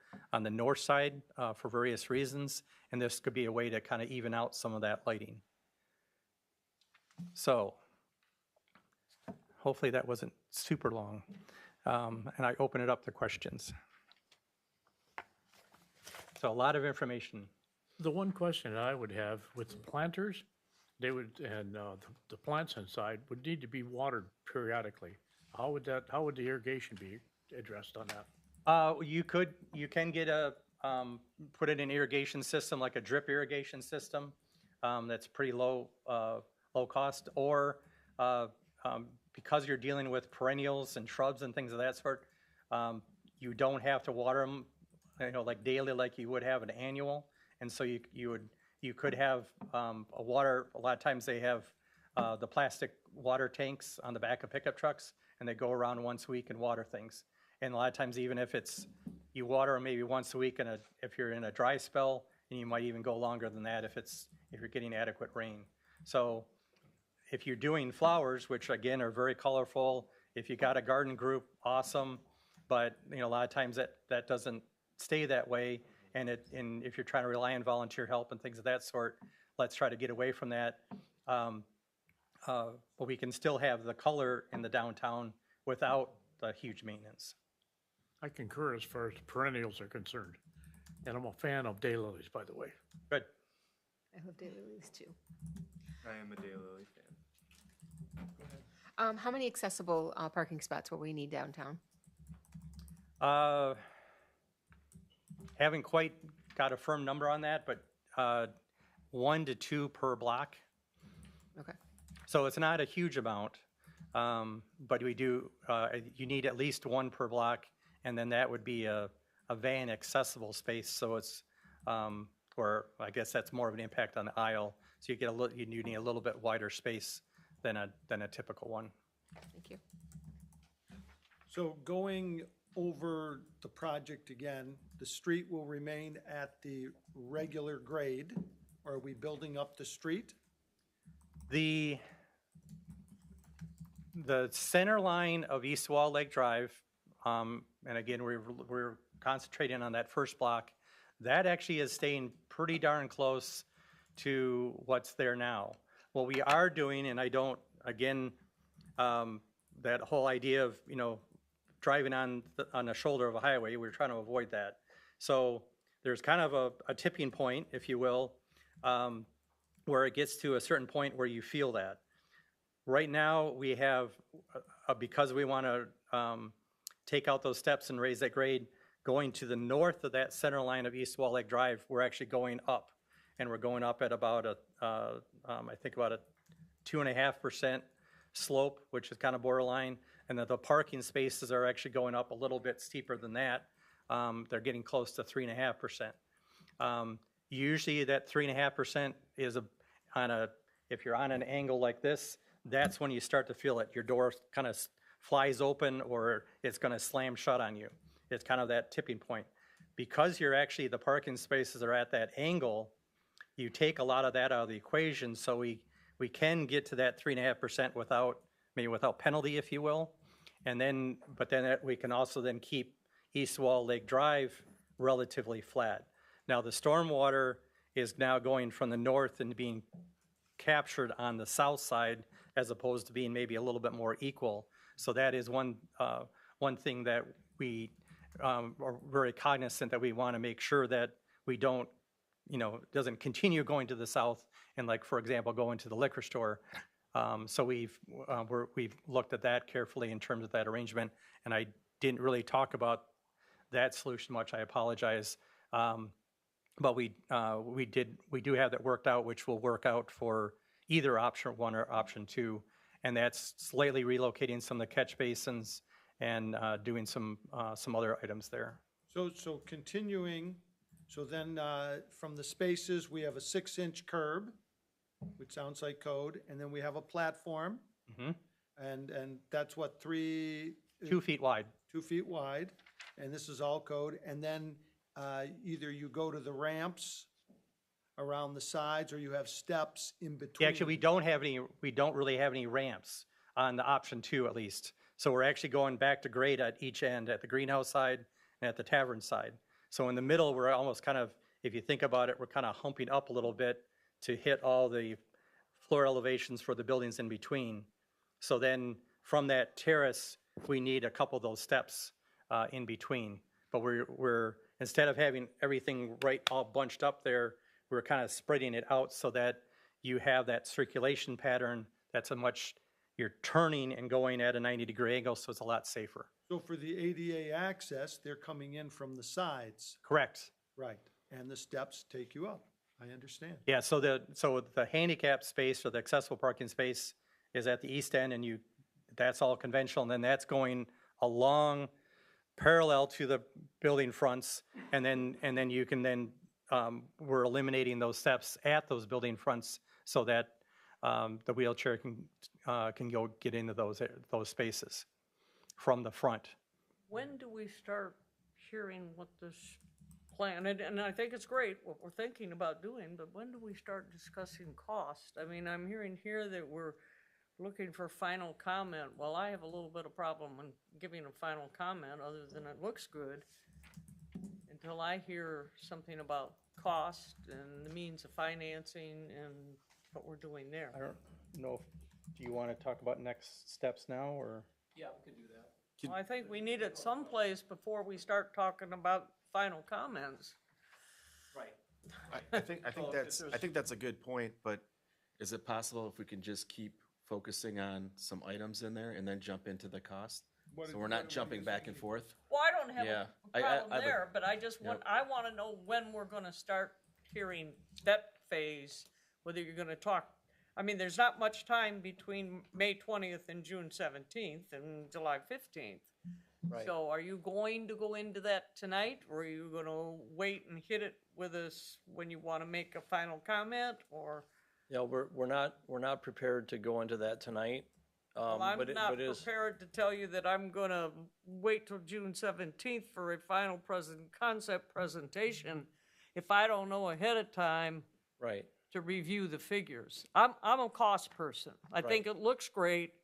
north side for various reasons. And this could be a way to kind of even out some of that lighting. So hopefully that wasn't super long. And I open it up to questions. So a lot of information. The one question that I would have with the planters, they would, and the plants inside would need to be watered periodically. How would the irrigation be addressed on that? You can get put in an irrigation system, like a drip irrigation system, that's pretty low cost, or because you're dealing with perennials and shrubs and things of that sort, you don't have to water them, you know, like daily, like you would have an annual. And so you could have a water. A lot of times they have the plastic water tanks on the back of pickup trucks, and they go around once a week and water things. And a lot of times, even if you water them maybe once a week, if you're in a dry spell, and you might even go longer than that if you're getting adequate rain. So if you're doing flowers, which again are very colorful, if you got a garden group, awesome. But you know, a lot of times that doesn't stay that way. And if you're trying to rely on volunteer help and things of that sort, let's try to get away from that. But we can still have the color in the downtown without the huge maintenance. I concur as far as perennials are concerned. And I'm a fan of daylilies, by the way. Good. I love daylilies too. I am a daylily fan. How many accessible parking spots will we need downtown? Haven't quite got a firm number on that, but 1 to 2 per block. Okay. So it's not a huge amount, but we do, you need at least 1 per block, and then that would be a van accessible space. So it's, or I guess that's more of an impact on the aisle. So you need a little bit wider space than a typical one. Thank you. So going over the project again, the street will remain at the regular grade, or are we building up the street? The center line of East Wall Lake Drive, and again, we're concentrating on that first block, that actually is staying pretty darn close to what's there now. What we are doing, and I don't, again, that whole idea of, you know, driving on the shoulder of a highway, we're trying to avoid that. So there's kind of a tipping point, if you will, where it gets to a certain point where you feel that. Right now, we have, because we want to take out those steps and raise that grade, going to the north of that center line of East Wall Lake Drive, we're actually going up. And we're going up at about I think about a 2.5% slope, which is kind of borderline. And that the parking spaces are actually going up a little bit steeper than that. They're getting close to 3.5%. Usually that 3.5% is if you're on an angle like this, that's when you start to feel it. Your door kind of flies open or it's going to slam shut on you. It's kind of that tipping point. Because the parking spaces are at that angle, you take a lot of that out of the equation, so we can get to that 3.5% without penalty, if you will. But then we can also then keep East Wall Lake Drive relatively flat. Now the stormwater is now going from the north and being captured on the south side as opposed to being maybe a little bit more equal. So that is one thing that we are very cognizant that we want to make sure that we don't doesn't continue going to the south and like, for example, going to the liquor store. So we've looked at that carefully in terms of that arrangement, and I didn't really talk about that solution much. I apologize. But we do have that worked out, which will work out for either option 1 or option 2, and that's slightly relocating some of the catch basins and doing some other items there. So continuing, so then from the spaces, we have a 6-inch curb, which sounds like code, and then we have a platform. And that's what, 2 feet wide. 2 feet wide, and this is all code. And then either you go to the ramps around the sides, or you have steps in between. Yeah, actually, we don't really have any ramps on the option 2 at least. So we're actually going back to grade at each end, at the greenhouse side and at the tavern side. So in the middle, we're almost kind of, if you think about it, we're kind of humping up a little bit to hit all the floor elevations for the buildings in between. So then from that terrace, we need a couple of those steps in between. But we're instead of having everything right all bunched up there, we're kind of spreading it out so that you have that circulation pattern that's you're turning and going at a 90-degree angle, so it's a lot safer. So for the ADA access, they're coming in from the sides. Correct. Right, and the steps take you up. I understand. Yeah, so the handicap space or the accessible parking space is at the east end, and that's all conventional, and then that's going along parallel to the building fronts, and then you can we're eliminating those steps at those building fronts so that the wheelchair can go get into those spaces from the front. When do we start hearing what this plan, and I think it's great what we're thinking about doing, but when do we start discussing cost? I mean, I'm hearing here that we're looking for final comment. Well, I have a little bit of problem in giving a final comment other than it looks good until I hear something about cost and the means of financing and what we're doing there. I don't know, do you want to talk about next steps now, or? Yeah, we could do that. Well, I think we need it someplace before we start talking about final comments. Right. I think that's a good point, but is it possible if we can just keep focusing on some items in there and then jump into the cost? So we're not jumping back and forth? Well, I don't have Yeah. a problem I've- there, but I just want, I want to know when we're going to start hearing that phase, whether you're going to talk. I mean, there's not much time between May 20th and June 17th and July 15th. Right. So are you going to go into that tonight, or are you going to wait and hit it with us when you want to make a final comment, or? Yeah, we're not prepared to go into that tonight. Well, I'm but not it is, prepared to tell you that I'm going to wait till June 17th for a final concept presentation if I don't know ahead of time right. to review the figures. I'm a cost person. I think it looks great,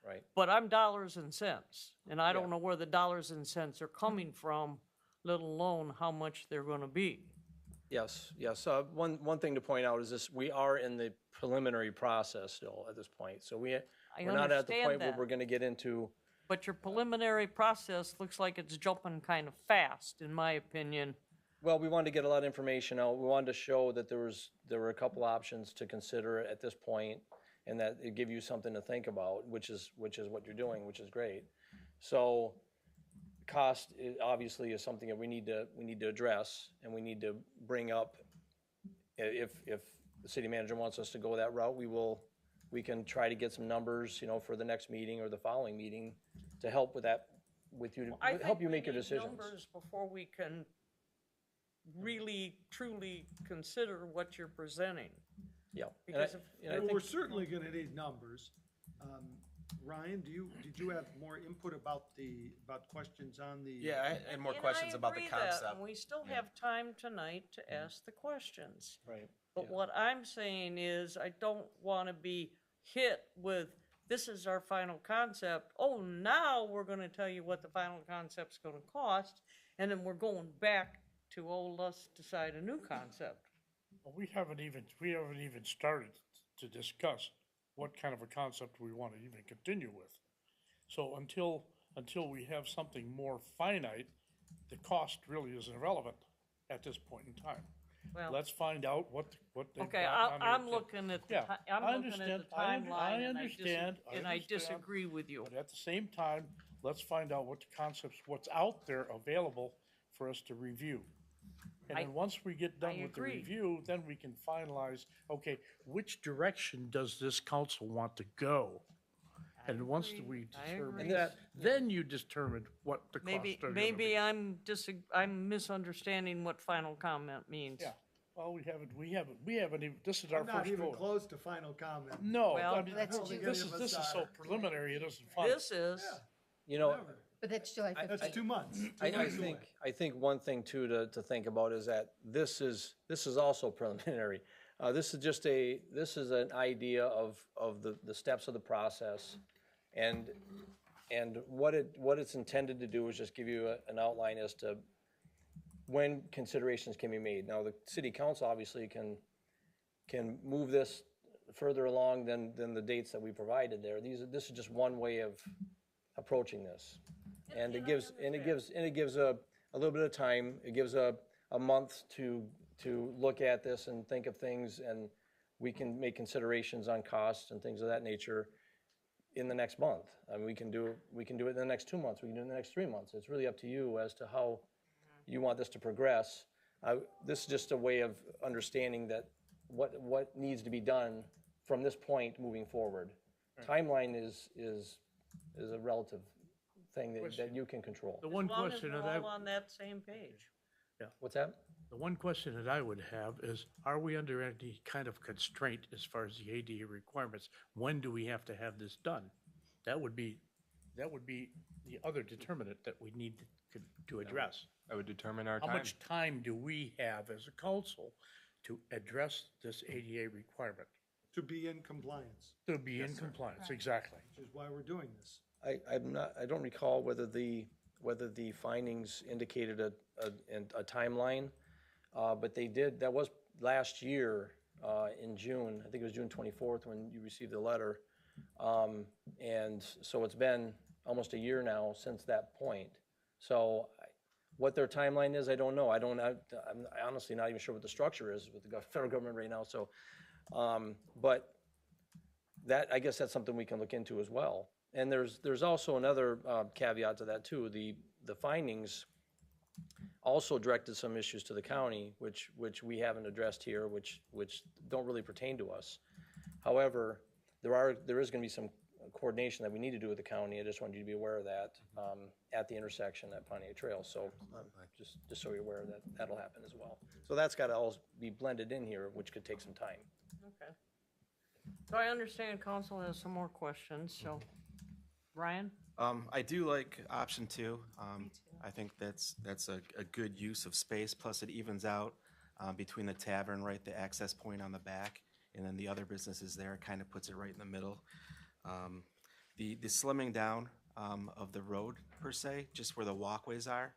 Right. but I'm dollars and cents, and I Yeah. don't know where the dollars and cents are coming from, let alone how much they're going to be. Yes, yes. One thing to point out is this: we are in the preliminary process still at this point. So we're not at the understand point where that. we're going to get into. But your preliminary process looks like it's jumping kind of fast, in my opinion. Well, we wanted to get a lot of information out. We wanted to show that there were a couple options to consider at this point, and that it give you something to think about, which is what you're doing, which is great. So, cost obviously is something that we need to address, and we need to bring up. If the city manager wants us to go that route, we can try to get some numbers, for the next meeting or the following meeting to help with that, help you make your decisions. I think we need numbers before we can really, truly consider what you're presenting. Yeah. Because Well, we're certainly gonna need numbers. Ryan, did you have more input about questions on the? Yeah, I had more And questions I about the agree that, concept. and we still have time tonight to ask the questions. Right. But what I'm saying is, I don't want to be hit with, this is our final concept. Oh, now we're going to tell you what the final concept's going to cost, and then we're going back to, let's decide a new concept. Well, we haven't even started to discuss what kind of a concept we want to even continue with. So until we have something more finite, the cost really is irrelevant at this point in time. Well- let's find out what they've Okay, got on their I'm agenda. looking at the, Yeah, I'm I looking at understand. the I timeline, and understand. and I disagree with you. But at the same time, let's find out what the concepts, what's out there available for us to review. And I- then once we get I done with the agree. review, then we can finalize, okay, which direction does this council want to go? And once we I agree. determine that, then you determine what the costs Maybe, are gonna be. maybe I'm misunderstanding what final comment means. Yeah, well, we haven't even, this is our I'm not first even vote. close to final comment. No, Well, I mean, That's this July. this is so preliminary, it isn't fun. This is, You know, Whatever. But that's July 15th. That's 2 months. I think one thing too to think about is that this is also preliminary. This is an idea of the steps of the process. And what it's intended to do is just give you an outline as to when considerations can be made. Now, the city council obviously can move this further along than the dates that we provided there. This is just one way of approaching this. And it gives a little bit of time. It gives a month to look at this and think of things, and we can make considerations on costs and things of that nature in the next month. I mean, we can do it in the next 2 months. We can do it in the next 3 months. It's really up to you as to how you want this to progress. This is just a way of understanding that what needs to be done from this point moving forward. Timeline is a relative thing that you can control. The one as long as question we're that all on that same page. What's that? The one question that I would have is, are we under any kind of constraint as far as the ADA requirements? When do we have to have this done? That would be the other determinant that we need to address. I would determine our How time. much time do we have as a council to address this ADA requirement? To be in compliance, To be in compliance, exactly. which is why we're doing this. I don't recall whether the findings indicated a timeline, but they did, that was last year in June, I think it was June 24th when you received the letter. And so it's been almost a year now since that point. So what their timeline is, I don't know. I'm honestly not even sure what the structure is with the federal government right now, so. But I guess that's something we can look into as well. And there's also another caveat to that too. The findings also directed some issues to the county, which we haven't addressed here, which don't really pertain to us. However, there is going to be some coordination that we need to do with the county. I just wanted you to be aware of that at the intersection at Pontiac Trail. So just so you're aware that that'll happen as well. So that's got to all be blended in here, which could take some time. Okay. So I understand council has some more questions, so, Ryan? I do like option 2. I think that's a good use of space, plus it evens out between the tavern, right, the access point on the back, and then the other businesses there, kind of puts it right in the middle. The slimming down of the road, per se, just where the walkways are,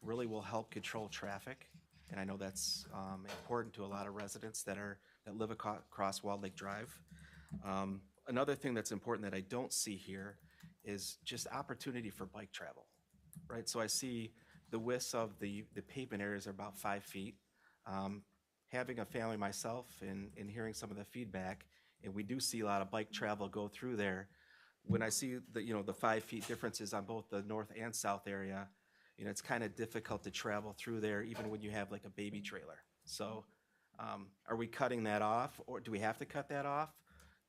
really will help control traffic. And I know that's important to a lot of residents that live across Walled Lake Drive. Another thing that's important that I don't see here is just opportunity for bike travel, right? So I see the widths of the pavement areas are about 5 feet. Having a family myself and hearing some of the feedback, and we do see a lot of bike travel go through there. When I see the 5 feet differences on both the north and south area, it's kind of difficult to travel through there even when you have like a baby trailer. So are we cutting that off, or do we have to cut that off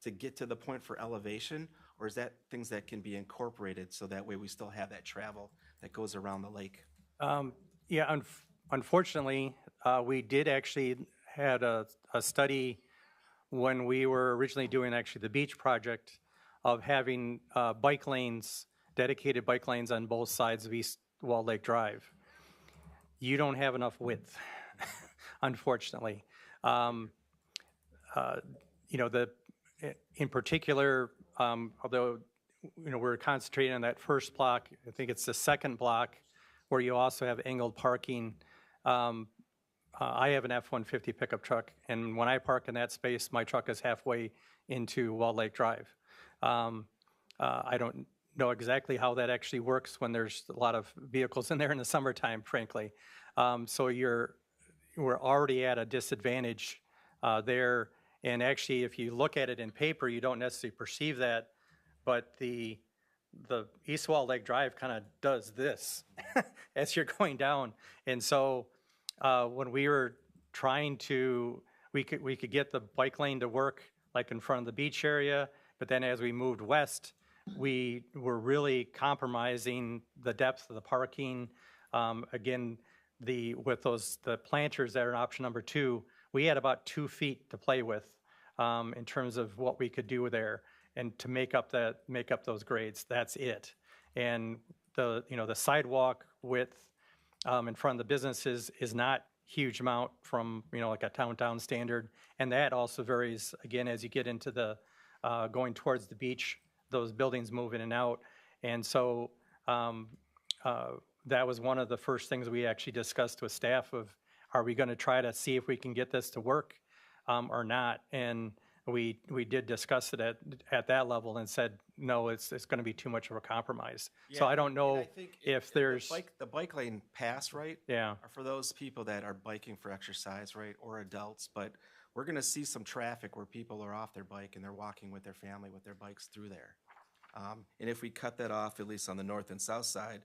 to get to the point for elevation? Or is that things that can be incorporated so that way we still have that travel that goes around the lake? Yeah, unfortunately, we did actually had a study when we were originally doing actually the beach project of having bike lanes, dedicated bike lanes on both sides of East Walled Lake Drive. You don't have enough width, unfortunately. In particular, although we're concentrating on that first block, I think it's the second block where you also have angled parking. I have an F-150 pickup truck, and when I park in that space, my truck is halfway into Walled Lake Drive. I don't know exactly how that actually works when there's a lot of vehicles in there in the summertime, frankly. So we're already at a disadvantage there. And actually, if you look at it in paper, you don't necessarily perceive that, but the East Wall Lake Drive kind of does this as you're going down. And so when we were trying to, we could get the bike lane to work like in front of the beach area, but then as we moved west, we were really compromising the depth of the parking. Again, with the planters that are in option number 2, we had about 2 feet to play with in terms of what we could do there and to make up those grades. That's it. And the sidewalk width in front of the businesses is not huge amount from like a downtown standard, and that also varies again as you get into the going towards the beach. Those buildings move in and out, and so that was one of the first things we actually discussed with staff of, are we going to try to see if we can get this to work or not? And we did discuss it at that level and said, no, it's going to be too much of a compromise. So I don't know if there's... The bike lane pass, right? Yeah. Are for those people that are biking for exercise, right, or adults, but we're going to see some traffic where people are off their bike and they're walking with their family with their bikes through there. And if we cut that off, at least on the north and south side,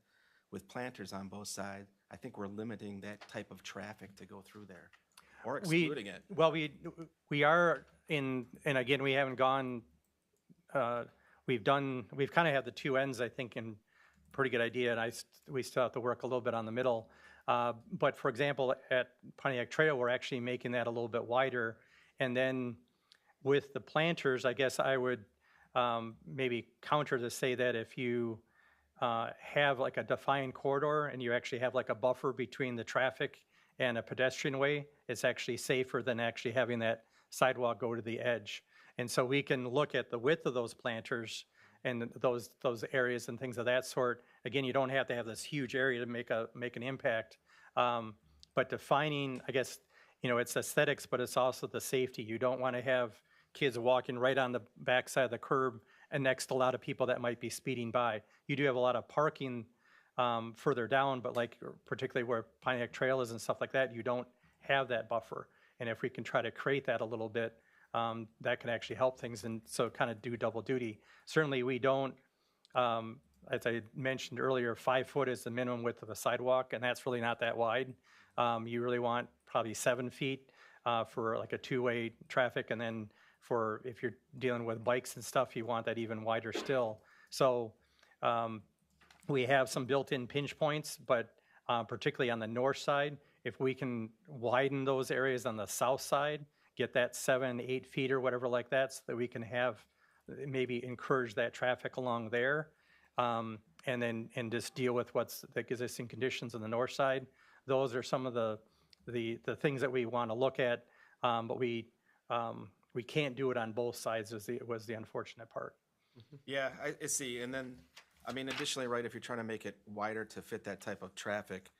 with planters on both sides, I think we're limiting that type of traffic to go through there, or excluding it. Well, we are in, and again, we haven't gone, we've kind of had the two ends, I think, in pretty good idea, and we still have to work a little bit on the middle. But for example, at Pontiac Trail, we're actually making that a little bit wider. And then with the planters, I guess I would maybe counter to say that if you have like a defined corridor and you actually have like a buffer between the traffic and a pedestrian way, it's actually safer than actually having that sidewalk go to the edge. And so we can look at the width of those planters and those areas and things of that sort. Again, you don't have to have this huge area to make an impact. But defining, I guess, it's aesthetics, but it's also the safety. You don't want to have kids walking right on the backside of the curb and next to a lot of people that might be speeding by. You do have a lot of parking further down, but like particularly where Pontiac Trail is and stuff like that, you don't have that buffer. And if we can try to create that a little bit, that can actually help things, and so kind of do double duty. Certainly we don't, as I mentioned earlier, 5 foot is the minimum width of a sidewalk, and that's really not that wide. You really want probably 7 feet for like a two-way traffic, and then for if you're dealing with bikes and stuff, you want that even wider still. So we have some built-in pinch points, but particularly on the north side, if we can widen those areas on the south side, get that 7-8 feet or whatever like that, so that we can have maybe encourage that traffic along there, and just deal with what's the existing conditions on the north side. Those are some of the things that we want to look at, but we can't do it on both sides. Was the unfortunate part. Yeah, I see. And then, I mean, additionally, right, if you're trying to make it wider to fit that type of traffic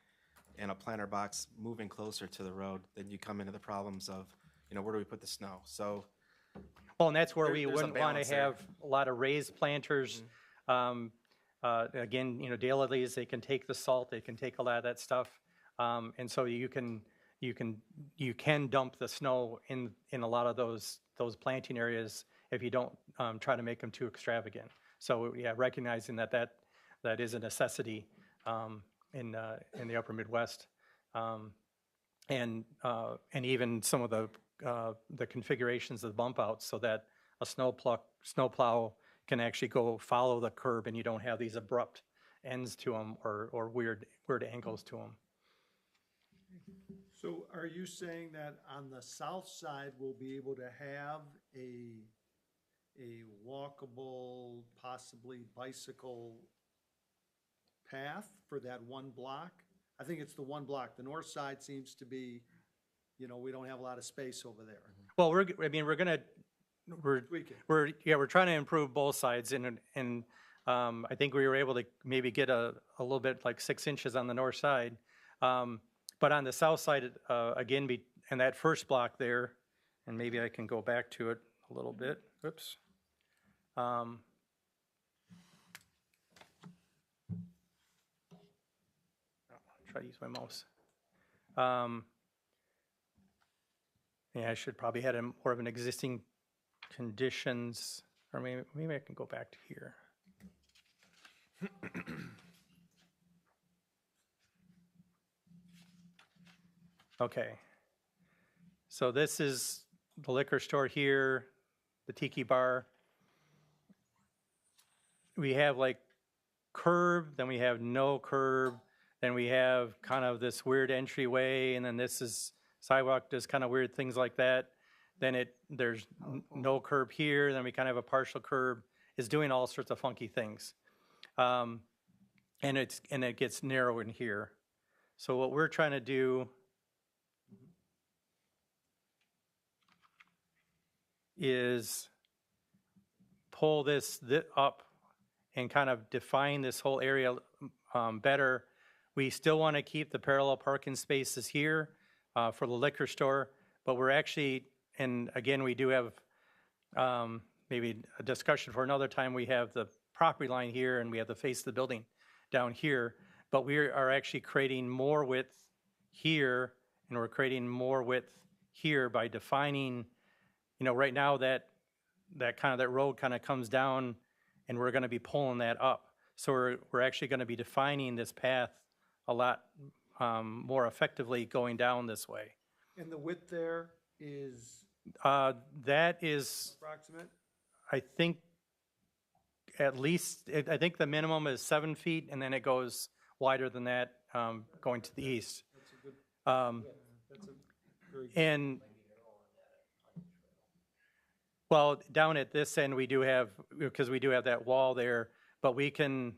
and a planter box moving closer to the road, then you come into the problems of, where do we put the snow? So, well, and that's where we there's a wouldn't want balance to have a lot of raised planters. Again, daylilies, they can take the salt, they can take a lot of that stuff, and so you can dump the snow in a lot of those planting areas if you don't try to make them too extravagant. So yeah, recognizing that is a necessity in the upper Midwest, and even some of the configurations of the bump outs, so that a snowplow can actually go follow the curb and you don't have these abrupt ends to them or weird angles to them. So are you saying that on the south side, we'll be able to have a walkable, possibly bicycle path for that one block? I think it's the one block. The north side seems to be, we don't have a lot of space over there. Well, we're Tweak it. we're trying to improve both sides, and I think we were able to maybe get a little bit like 6 inches on the north side, but on the south side, again, in that first block there, and maybe I can go back to it a little bit. Oops. I'll try to use my mouse. Yeah, I should probably had more of an existing conditions, or maybe I can go back to here. Okay. So this is the liquor store here, the tiki bar. We have like curb, then we have no curb, then we have kind of this weird entryway, and then this is sidewalk, does kind of weird things like that. Then there's no curb here, then we kind of have a partial curb. It's doing all sorts of funky things. And it gets narrow in here. So what we're trying to do is pull this up and kind of define this whole area better. We still want to keep the parallel parking spaces here for the liquor store, but we're actually, and again, we do have maybe a discussion for another time. We have the property line here and we have the face of the building down here, but we are actually creating more width here and we're creating more width here by defining, right now that road kind of comes down and we're going to be pulling that up. So we're actually going to be defining this path a lot more effectively going down this way. And the width there is That is, approximate? I think, at least, I think the minimum is 7 feet, and then it goes wider than that going to the east. That's a good, that's a very good. And, well, down at this end, we do have, because we do have that wall there, but we can,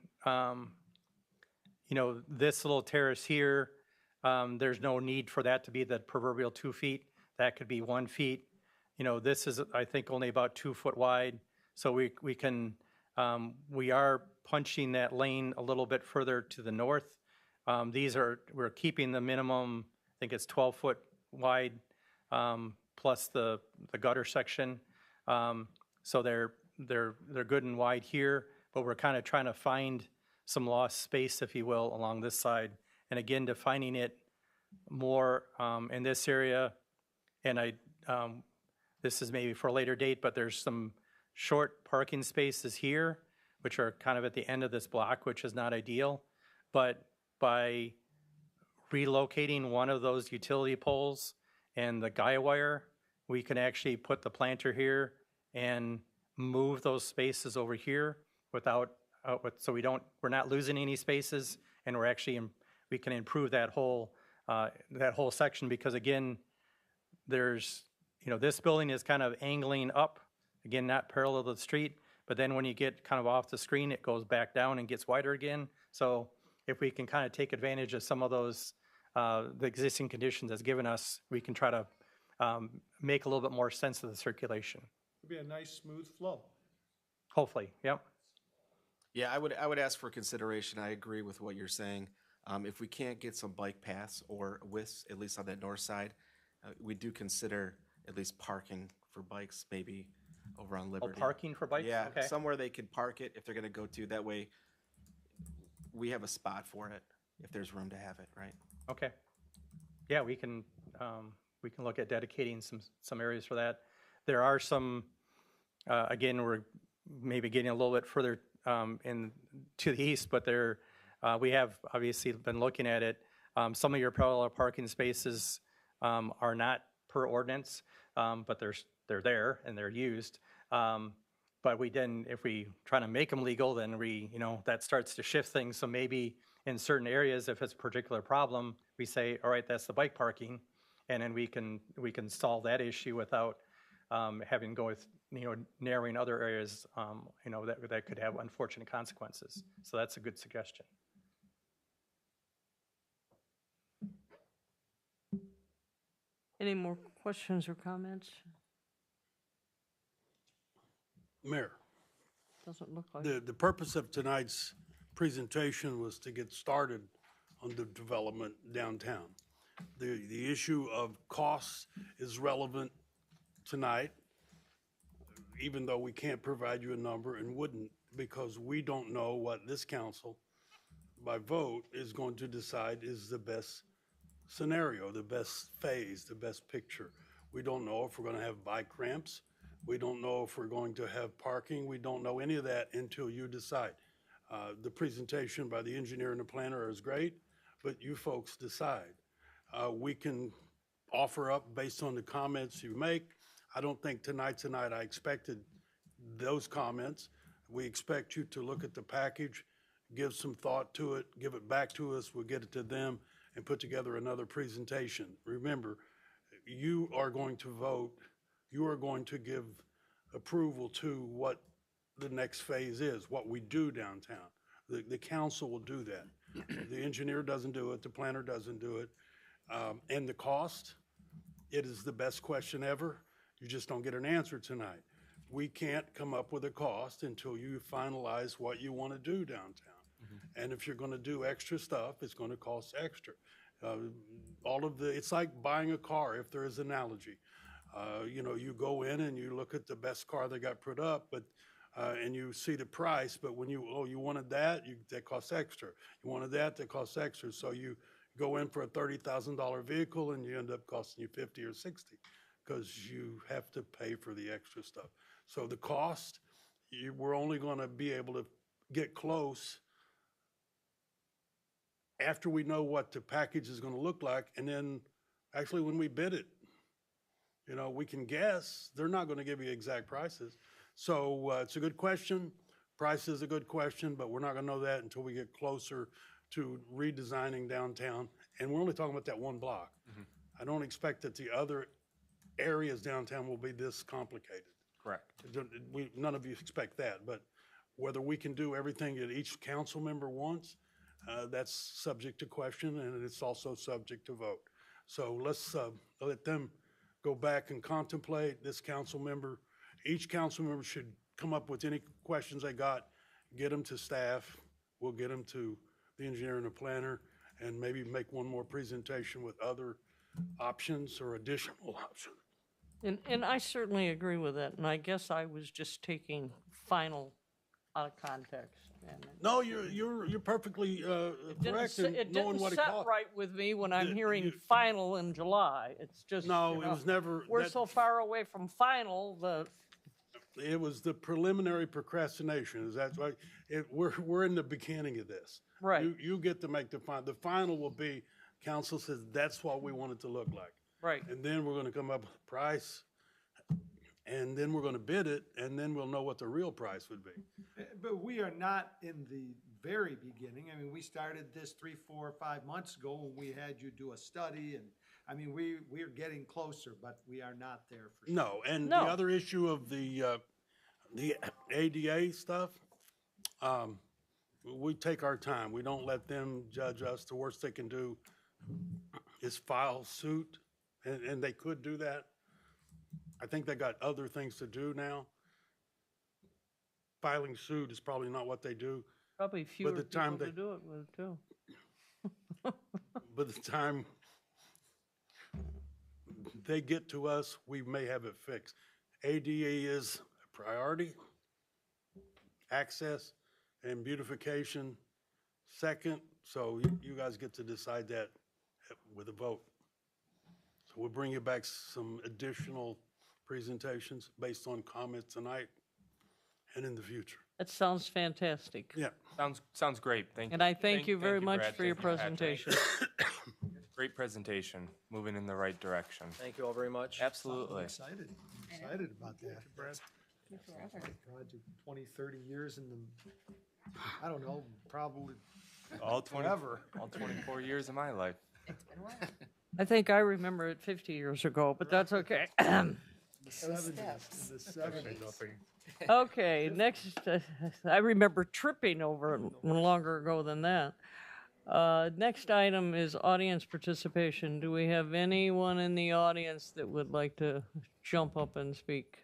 this little terrace here, there's no need for that to be the proverbial 2 feet. That could be 1 feet. This is, I think, only about 2 foot wide. So we can, we are punching that lane a little bit further to the north. We're keeping the minimum, I think it's 12 foot wide, plus the gutter section. So they're good and wide here, but we're kind of trying to find some lost space, if you will, along this side. And again, defining it more in this area. And this is maybe for a later date, but there's some short parking spaces here, which are kind of at the end of this block, which is not ideal. But by relocating one of those utility poles and the guy wire, we can actually put the planter here and move those spaces over here without, so we're not losing any spaces, and we can improve that whole section, because again, there's, this building is kind of angling up, again, not parallel to the street, but then when you get kind of off the screen, it goes back down and gets wider again. So if we can kind of take advantage of some of those, the existing conditions that's given us, we can try to make a little bit more sense of the circulation. It'd be a nice, smooth flow. Hopefully, yep. Yeah, I would ask for consideration. I agree with what you're saying. If we can't get some bike paths or widths, at least on that north side, we do consider at least parking for bikes, maybe over on Liberty. Parking for bikes? Yeah, Okay. somewhere they could park it if they're going to go to. That way, we have a spot for it if there's room to have it, right? Okay. Yeah, we can look at dedicating some areas for that. There are some, again, we're maybe getting a little bit further to the east, but we have obviously been looking at it. Some of your parallel parking spaces are not per ordinance, but they're there and they're used. But if we try to make them legal, then that starts to shift things. So maybe in certain areas, if it's a particular problem, we say, all right, that's the bike parking, and then we can solve that issue without having to go with narrowing other areas that could have unfortunate consequences. So that's a good suggestion. Any more questions or comments? Mayor, Doesn't look like. the purpose of tonight's presentation was to get started on the development downtown. The issue of costs is relevant tonight, even though we can't provide you a number and wouldn't, because we don't know what this council, by vote, is going to decide is the best scenario, the best phase, the best picture. We don't know if we're going to have bike ramps. We don't know if we're going to have parking. We don't know any of that until you decide. The presentation by the engineer and the planner is great, but you folks decide. We can offer up based on the comments you make. I don't think tonight I expected those comments. We expect you to look at the package, give some thought to it, give it back to us, we'll get it to them, and put together another presentation. Remember, you are going to vote, you are going to give approval to what the next phase is, what we do downtown. The council will do that. The engineer doesn't do it, the planner doesn't do it. And the cost, it is the best question ever. You just don't get an answer tonight. We can't come up with a cost until you finalize what you want to do downtown. And if you're going to do extra stuff, it's going to cost extra. It's like buying a car, if there is an analogy. You go in and you look at the best car that got put up, and you see the price, but when you wanted that, that costs extra. You wanted that costs extra. So you go in for a $30,000 vehicle and you end up costing you 50 or 60 because you have to pay for the extra stuff. So the cost, we're only going to be able to get close after we know what the package is going to look like, and then actually when we bid it. We can guess. They're not going to give you exact prices. So it's a good question. Price is a good question, but we're not going to know that until we get closer to redesigning downtown. And we're only talking about that one block. I don't expect that the other areas downtown will be this complicated. Correct. None of you expect that, but whether we can do everything that each council member wants, that's subject to question, and it's also subject to vote. So let's let them go back and contemplate. Each council member should come up with any questions they got, get them to staff. We'll get them to the engineer and the planner, and maybe make one more presentation with other options or additional options. And I certainly agree with that, and I guess I was just taking final out of context. And No, you're perfectly correct in it knowing didn't what it set costs. right with me when I'm hearing final in July. It's just, No, it was never. we're so far away from final, It was the preliminary procrastination. Is that right? We're in the beginning of this. Right. You get to make the final. The final will be, council says that's what we want it to look like. right. And then we're going to come up with a price, and then we're going to bid it, and then we'll know what the real price would be. But we are not in the very beginning. I mean, we started this 3, 4, 5 months ago when we had you do a study, and, I mean, we're getting closer, but we are not there for sure. No, and No. the other issue of the ADA stuff, we take our time. We don't let them judge us. The worst they can do is file suit, and they could do that. I think they got other things to do now. Filing suit is probably not what they do. Probably fewer the time people to they- do it with, too. By the time they get to us, we may have it fixed. ADA is a priority, access and beautification second, so you guys get to decide that with a vote. So we'll bring you back some additional presentations based on comments tonight and in the future. That sounds fantastic. Yeah. Sounds great. Thank you. And I thank you very much Brad. for your Thank you, Patrick. presentation. Great presentation, moving in the right direction. Thank you all very much. Absolutely. Excited about that. Brad. Project 20, 30 years in the, I don't know, probably All forever. 24 years of my life. It's been a while. I think I remember it 50 years ago, but that's okay. The Those 70s, steps. in the 70s. Okay, next, I remember tripping over it longer ago than that. Next item is audience participation. Do we have anyone in the audience that would like to jump up and speak?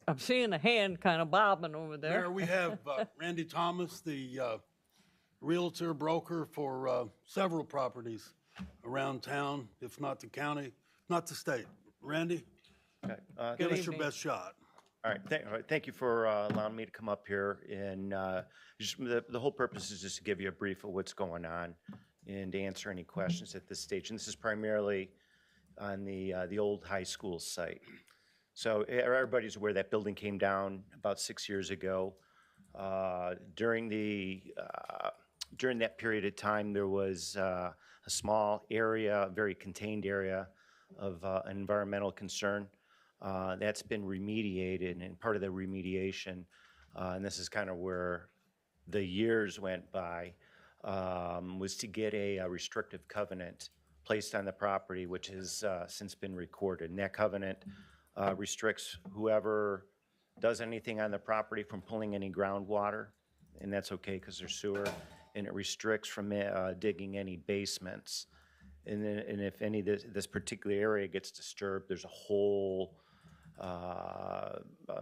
I'm seeing a hand kind of bobbing over there. Mayor, we have Randy Thomas, the realtor broker for several properties around town, if not the county, not the state. Randy, Okay, give us your evening. best shot. all right, thank you for allowing me to come up here. And just the whole purpose is just to give you a brief of what's going on and to answer any questions at this stage. And this is primarily on the old high school site. So everybody's aware that building came down about 6 years ago. During that period of time, there was a small area, a very contained area of environmental concern. That's been remediated, and part of the remediation, and this is kind of where the years went by, was to get a restrictive covenant placed on the property, which has since been recorded. And that covenant restricts whoever does anything on the property from pulling any groundwater, and that's okay because there's sewer, and it restricts from digging any basements. And if any of this particular area gets disturbed, there's a whole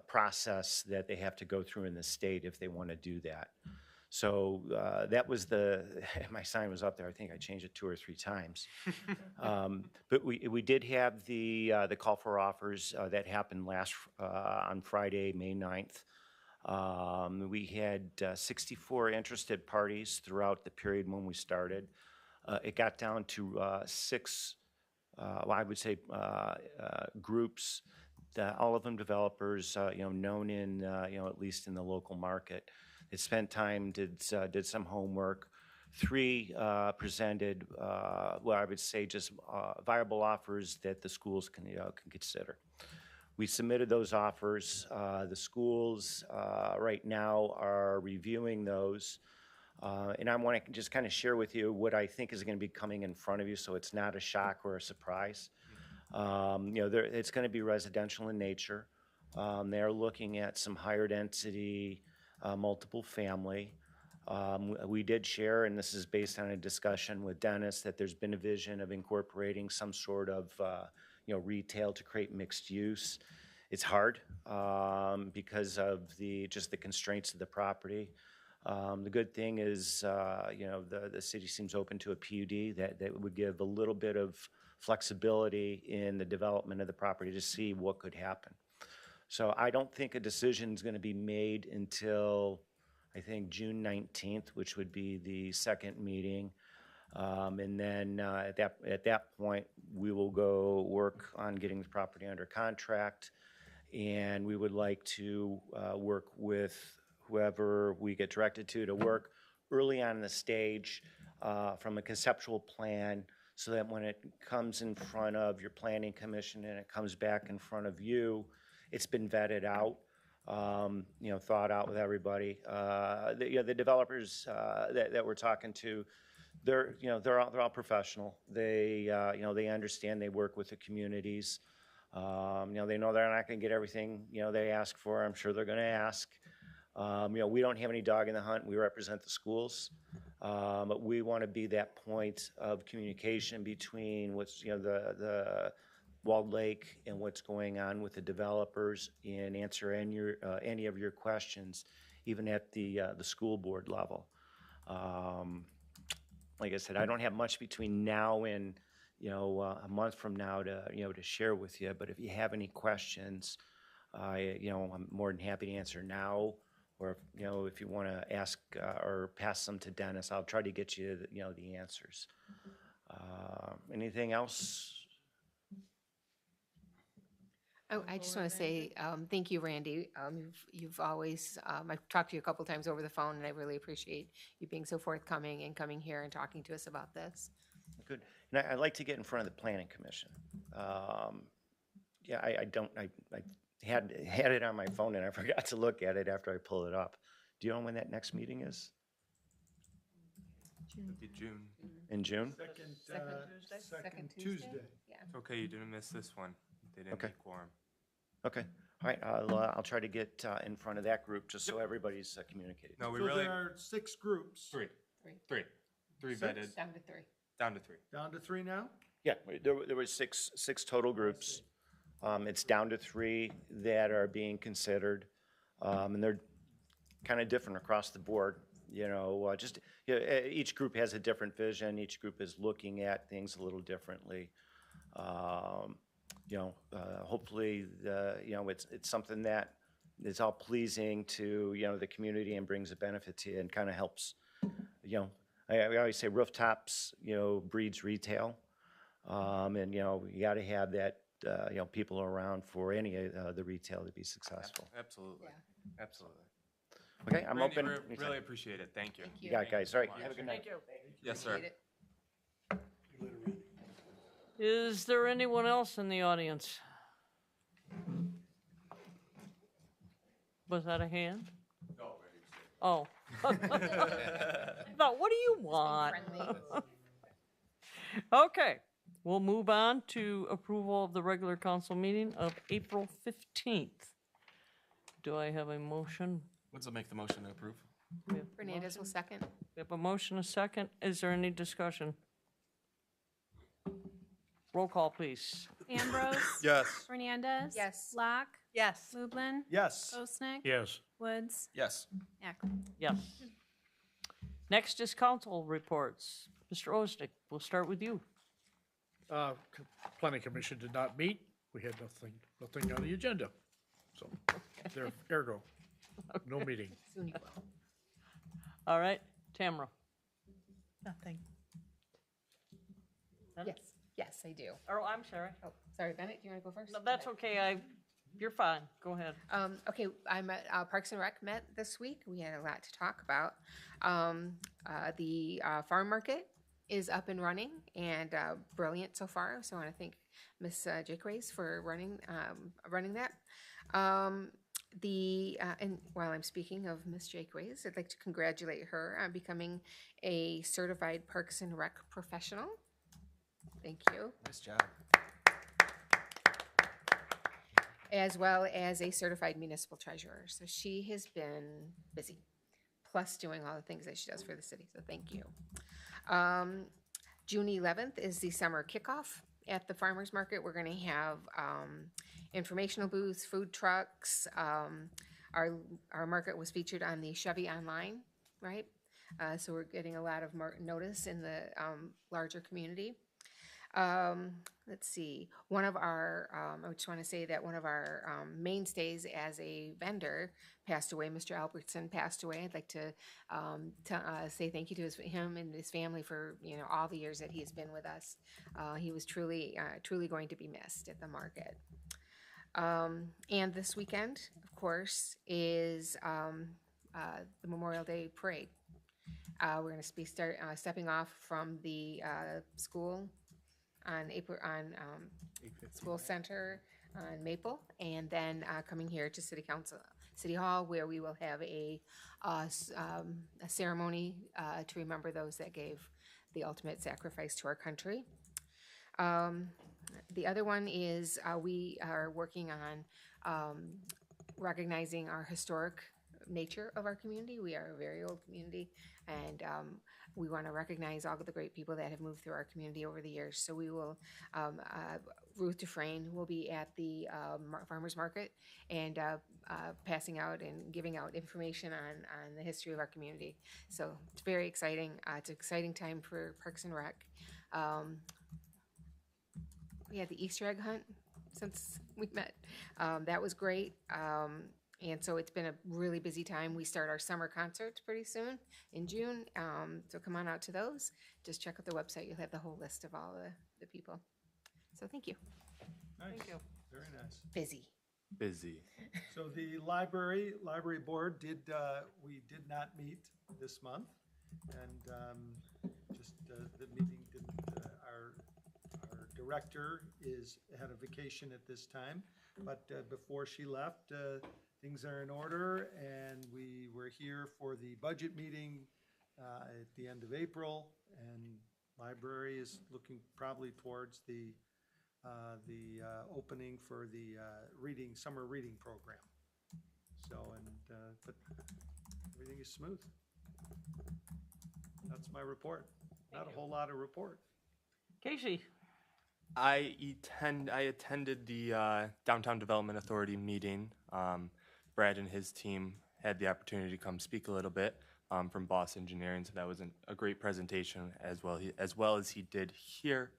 process that they have to go through in the state if they want to do that. So that was my sign was up there. I think I changed it 2 or 3 times. But we did have the call for offers that happened on Friday, May 9th. We had 64 interested parties throughout the period when we started. It got down to 6, I would say, groups, all of them developers, known in, at least in the local market. They spent time, did some homework. 3 presented, I would say just viable offers that the schools can consider. We submitted those offers. The schools right now are reviewing those. And I want to just kind of share with you what I think is going to be coming in front of you, so it's not a shock or a surprise. It's going to be residential in nature. They're looking at some higher density, multiple family. We did share, and this is based on a discussion with Dennis, that there's been a vision of incorporating some sort of retail to create mixed use. It's hard because of the constraints of the property. The good thing is, the city seems open to a PUD that would give a little bit of flexibility in the development of the property to see what could happen. So I don't think a decision is going to be made until, I think, June 19th, which would be the second meeting. And then at that point, we will go work on getting the property under contract. And we would like to work with whoever we get directed to work early on in the stage from a conceptual plan, so that when it comes in front of your planning commission and it comes back in front of you, it's been vetted out, thought out with everybody. The developers that we're talking to, they're all professional. They understand. They work with the communities. They know they're not going to get everything they ask for. I'm sure they're going to ask. We don't have any dog in the hunt. We represent the schools, but we want to be that point of communication between what's the Walled Lake and what's going on with the developers, and answer any of your questions, even at the school board level. Like I said, I don't have much between now and a month from now to share with you. But if you have any questions, I'm more than happy to answer now. Or if you want to ask or pass them to Dennis, I'll try to get you the answers. Anything else? Oh, I just want to say thank you, Randy. You've always, I've talked to you a couple times over the phone, and I really appreciate you being so forthcoming and coming here and talking to us about this. Good. And I'd like to get in front of the Planning Commission. I had it on my phone, and I forgot to look at it after I pulled it up. Do you know when that next meeting is? It'd be June. In June? Second Tuesday. Yeah. It's okay, you didn't miss this one. They didn't Okay. meet quorum. Okay. All right. I'll try to get in front of that group just so everybody's communicated. No, we So really, there are 6 groups. three Six? vetted, Down to 3. down to 3. Down to 3 now? Yeah, there were six total groups. It's down to 3 that are being considered, and they're kind of different across the board. Each group has a different vision. Each group is looking at things a little differently. Hopefully, it's something that is all pleasing to the community and brings a benefit to you and kind of helps. I always say rooftops breeds retail. And, you know, you got to have that, you know, people around for any of the retail to be successful. Absolutely. Absolutely. Okay, I'm Randy, open. really appreciate it. Thank you. You got it, guys. All right, have a good night. Thank you. Yes, sir. Appreciate it. Is there anyone else in the audience? Was that a hand? No. Oh. But what do you want? Friendly. Okay, we'll move on to approval of the regular council meeting of April 15th. Do I have a motion? What's make the motion to approve? We have a Fernandez will motion? second. We have a motion, a second. Is there any discussion? Roll call, please. Ambrose. Yes. Fernandez. Yes. Locke. Yes. Lublin. Yes. Osnick. Yes. Woods. Yes. Ackley. Yes. Next is council reports. Mr. Osnick, we'll start with you. Planning Commission did not meet. We had nothing on the agenda. So, there, ergo, no meeting. Soon you will. All right, Tamara. Nothing. Yes, yes, I do. Oh, I'm sorry. Oh, sorry, Bennett, do you want to go first? No, that's okay. You're fine. Go ahead. Okay, I'm at Parks and Rec met this week. We had a lot to talk about. The farm market is up and running and brilliant so far. So I want to thank Miss Jakeways for running that. And while I'm speaking of Miss Jakeways, I'd like to congratulate her on becoming a certified Parks and Rec professional. Thank you. Nice job. As well as a certified municipal treasurer. So she has been busy, plus doing all the things that she does for the city. So thank you. June 11th is the summer kickoff at the farmers market. We're going to have informational booths, food trucks. Our market was featured on the Chevy Online, right? So we're getting a lot of notice in the larger community. Let's see, one of our, I just want to say that one of our mainstays as a vendor passed away. Mr. Albertson passed away. I'd like to say thank you to him and his family for, you know, all the years that he's been with us. He was truly going to be missed at the market. And this weekend, of course, is the Memorial Day Parade. We're going to be stepping off from the school on School Center on Maple, and then coming here to City Hall, where we will have a ceremony to remember those that gave the ultimate sacrifice to our country. The other one is we are working on recognizing our historic nature of our community. We are a very old community, and we want to recognize all of the great people that have moved through our community over the years. So we will, Ruth Dufresne will be at the farmers market and passing out and giving out information on the history of our community. So it's very exciting. It's an exciting time for Parks and Rec. We had the Easter egg hunt since we met. That was great. And so it's been a really busy time. We start our summer concerts pretty soon in June. So come on out to those. Just check out the website. You'll have the whole list of all the people. So thank you. Nice. Thank you. Very nice. Busy. So the library board we did not meet this month, and just the meeting didn't. Our director had a vacation at this time, but before she left, things are in order, and we were here for the budget meeting at the end of April, and library is looking probably towards the opening for the summer reading program. So, but everything is smooth. That's my report. Not a whole lot of report. Casey? I attended the Downtown Development Authority meeting. Brad and his team had the opportunity to come speak a little bit from Boss Engineering, so that was a great presentation as well as he did here.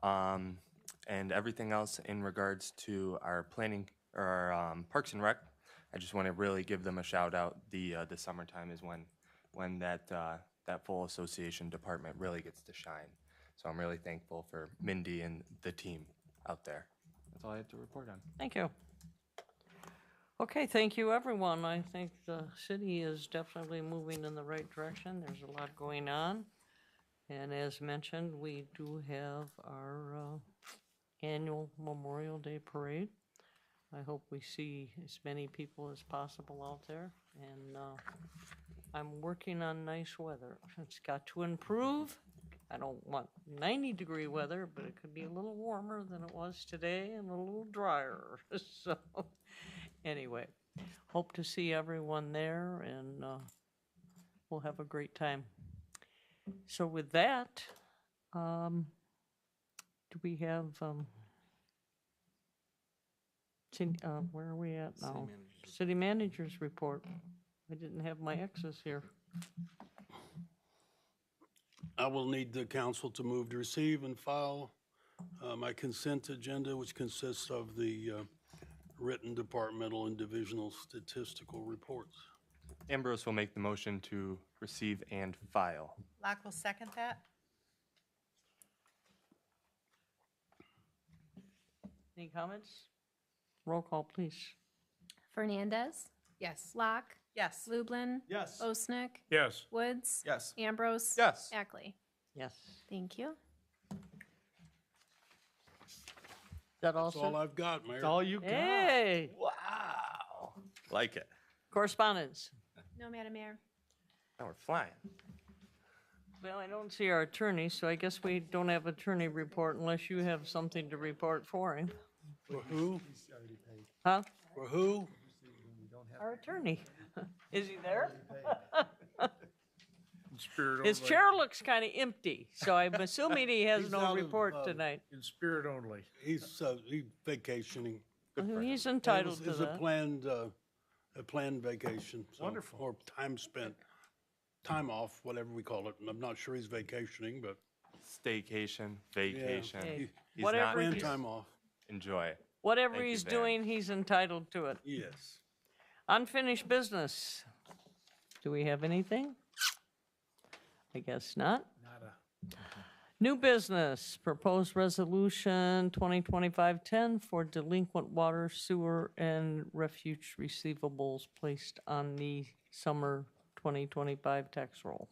And everything else in regards to our planning or our Parks and Rec, I just want to really give them a shout out. The summertime is when that full association department really gets to shine. So I'm really thankful for Mindy and the team out there. That's all I have to report on. Thank you. Okay, thank you, everyone. I think the city is definitely moving in the right direction. There's a lot going on. And as mentioned, we do have our annual Memorial Day Parade. I hope we see as many people as possible out there. And I'm working on nice weather. It's got to improve. I don't want 90-degree weather, but it could be a little warmer than it was today and a little drier. So anyway, hope to see everyone there, and we'll have a great time. So with that, do we have, where are we at now? City Manager's report. I didn't have my X's here. I will need the council to move to receive and file my consent agenda, which consists of the written departmental and divisional statistical reports. Ambrose will make the motion to receive and file. Locke will second that. Any comments? Roll call, please. Fernandez, Yes. Locke, Yes. Lublin, Yes. Osnick, Yes. Woods, Yes. Ambrose, Yes. Ackley. Yes. Thank you. That That's all also? I've got, Mayor. All you got. Hey, Wow. Like it. correspondence. No, Madam Mayor. Now we're flying. Well, I don't see our attorney, so I guess we don't have attorney report unless you have something to report for him. For who? Huh? For who? Our attorney. Is he there? Spirit His chair looks kind of empty, so I'm assuming he has He's no out of, report tonight. In spirit only. He's vacationing. He's entitled to It's a that. planned vacation. so- Wonderful. Or time spent, time off, whatever we call it. And I'm not sure he's vacationing, but Staycation, vacation. Hey, He's whatever not, planned he's- time off. enjoy. Whatever Thank you, he's Van. doing, he's entitled to it. Yes. Unfinished business. Do we have anything? I guess not. Nada. New business, proposed resolution 2025-10 for delinquent water, sewer, and refuge receivables placed on the summer 2025 tax roll.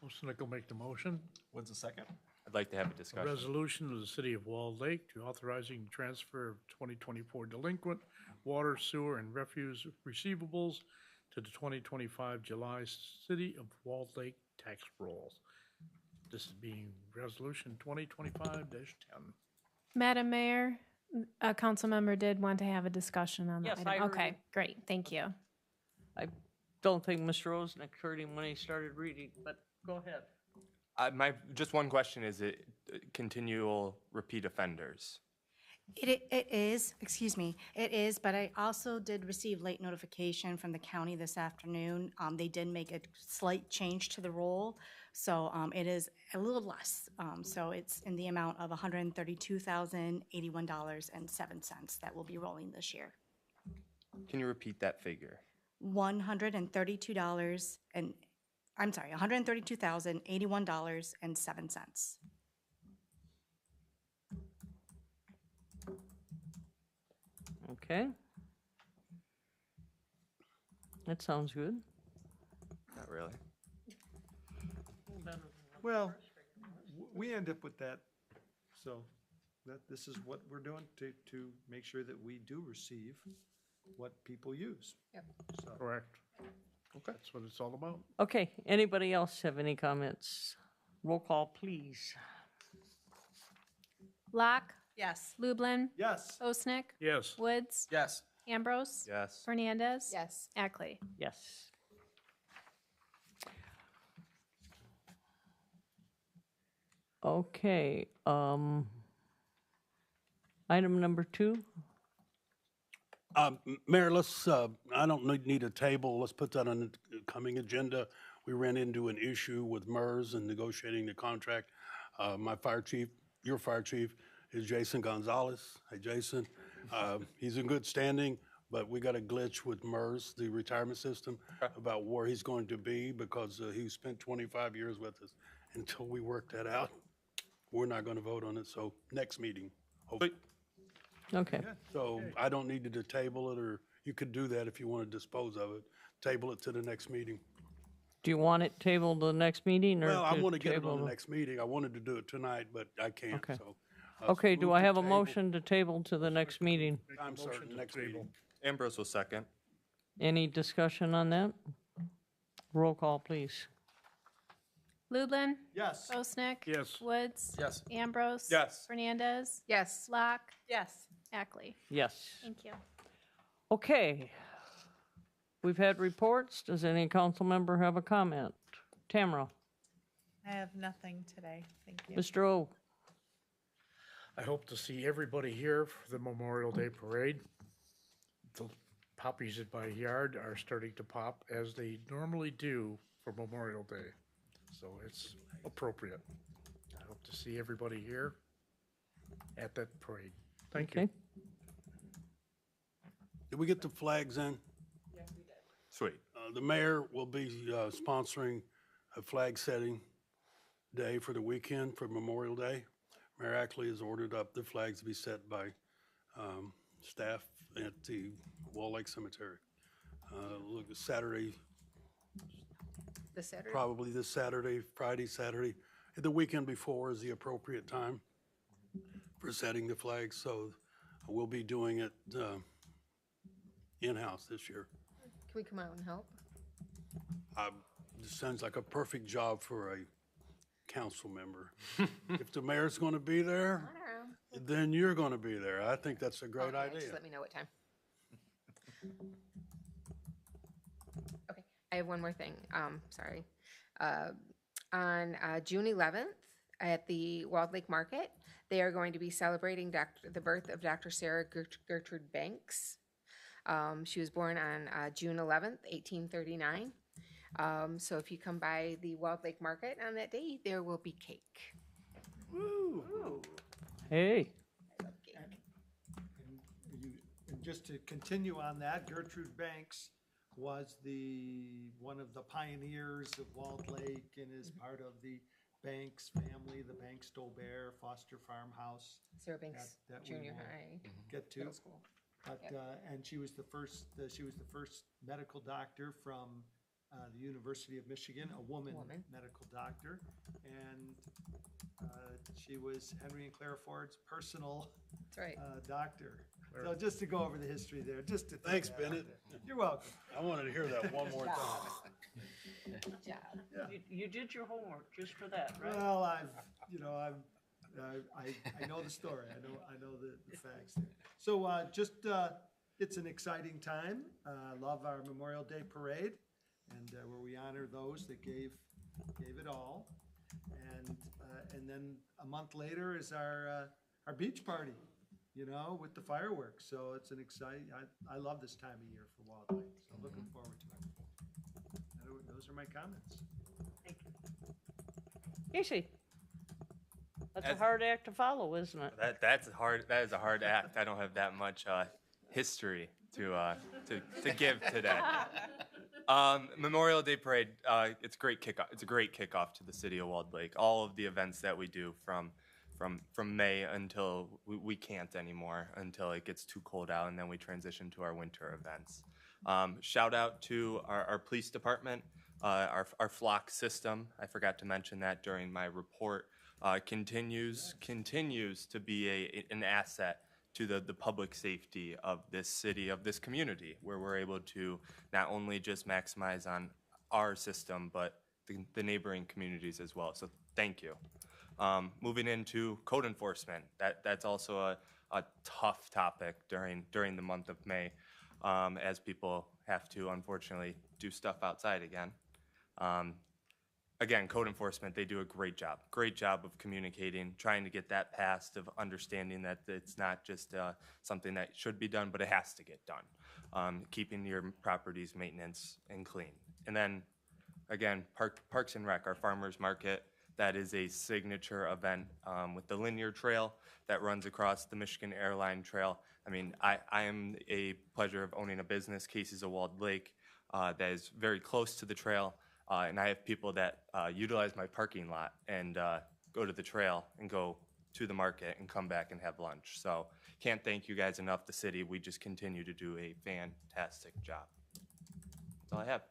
Osnick will make the motion. What's the second? I'd like to have a A discussion. resolution of the City of Walled Lake to authorizing transfer of 2024 delinquent water, sewer, and refuse receivables to the 2025 July City of Walled Lake tax rolls. This is being Resolution 2025-10. Madam Mayor, a council member did want to have a discussion on the Yes, item. I heard Okay, it. great, thank you. I don't think Mr. Osnick heard him when he started reading, but go ahead. Just one question, is it continual repeat offenders? It is, excuse me, it is, but I also did receive late notification from the county this afternoon. They did make a slight change to the roll, so it is a little less. So it's in the amount of $132,081.07 that will be rolling this year. Can you repeat that figure? $132,081.07. Okay. That sounds good. Not really. Well, we end up with that, so this is what we're doing to make sure that we do receive what people use. Correct. Okay. That's what it's all about. Okay, anybody else have any comments? Roll call, please. Locke, Yes. Lublin, Yes. Osnick, Yes. Woods, Yes. Ambrose, Yes. Fernandez. Yes. Ackley. Yes. Okay, item number 2. Mayor, let's, I don't need a table. Let's put that on the coming agenda. We ran into an issue with MERS and negotiating the contract. My fire chief, your fire chief, is Jason Gonzalez. Hey, Jason. He's in good standing, but we got a glitch with MERS, the retirement system, about where he's going to be because he spent 25 years with us until we work that out, we're not going to vote on it, so next meeting, hopefully. Okay. So I don't need to table it, or you could do that if you want to dispose of it, table it to the next meeting. Do you want it tabled to the next meeting or? Well, I want to get it table on the next meeting. I wanted to do it tonight, but I can't, Okay. so. Okay, do move I to have a table. motion to table to the next meeting? I'm certain, next meeting. Ambrose will second. Any discussion on that? Roll call, please. Lublin? Yes. Osnick? Yes. Woods? Yes. Ambrose? Yes. Fernandez? Yes. Locke? Yes. Ackley? Yes. Thank you. Okay. We've had reports. Does any council member have a comment? Tamara? I have nothing today, thank you. Mr. O? I hope to see everybody here for the Memorial Day Parade. The poppies at my yard are starting to pop as they normally do for Memorial Day. So it's appropriate. I hope to see everybody here at that parade. Thank you. Okay. Did we get the flags in? Sweet. The mayor will be sponsoring a flag setting day for the weekend for Memorial Day. Mayor Ackley has ordered up the flags to be set by staff at the Wall Lake Cemetery. Look, Saturday, This Saturday? probably this Saturday, Friday, Saturday. The weekend before is the appropriate time for setting the flags, so we'll be doing it in-house this year. Can we come out and help? This sounds like a perfect job for a council member. If the mayor's going to be there, then you're going to be there. I think that's a great Okay, idea. Just let me know what time. Okay, I have one more thing, sorry. On June 11th, at the Walled Lake Market, they are going to be celebrating the birth of Dr. Sarah Gertrude Banks. She was born on June 11th, 1839. So if you come by the Walled Lake Market on that day, there will be cake. Hey. And just to continue on that, Gertrude Banks was one of the pioneers of Walled Lake and is part of the Banks family, the Banks-Stolbear Foster Farmhouse. Sarah Banks that we Junior will High. Get to. Middle school. But, and she was the first medical doctor from the University of Michigan, a woman medical doctor. And she was Henry and Clara Ford's personal That's right. doctor. So just to go over the history there, just to. Thanks, Bennett. You're welcome. I wanted to hear that one more time. Good job. You did your homework just for that, right? Well, I know the story. I know the facts there. So it's an exciting time. Love our Memorial Day Parade, and where we honor those that gave it all. And then a month later is our beach party, with the fireworks. So it's an exciting. I love this time of year for Walled Lake. So looking forward to it. Those are my comments. Thank you. Casey? That's a hard act to follow, isn't it? That is a hard act. I don't have that much history to give today. Memorial Day Parade, it's a great kickoff. It's a great kickoff to the city of Walled Lake. All of the events that we do from May until we can't anymore, until it gets too cold out, and then we transition to our winter events. Shout out to our police department, our flock system. I forgot to mention that during my report. Continues to be an asset to the public safety of this city, of this community, where we're able to not only just maximize on our system, but the neighboring communities as well. So thank you. Moving into code enforcement, that's also a tough topic during the month of May, as people have to unfortunately do stuff outside again. Again, code enforcement, they do a great job of communicating, trying to get that passed, of understanding that it's not just something that should be done, but it has to get done. Keeping your properties maintenance and clean. And then, again, Parks and Rec, our farmers market, that is a signature event with the linear trail that runs across the Michigan Airline Trail. I mean, I am a pleasure of owning a business, Casey's of Walled Lake, that is very close to the trail. And I have people that utilize my parking lot and go to the trail and go to the market and come back and have lunch. So can't thank you guys enough, the city. We just continue to do a fantastic job. That's all I have.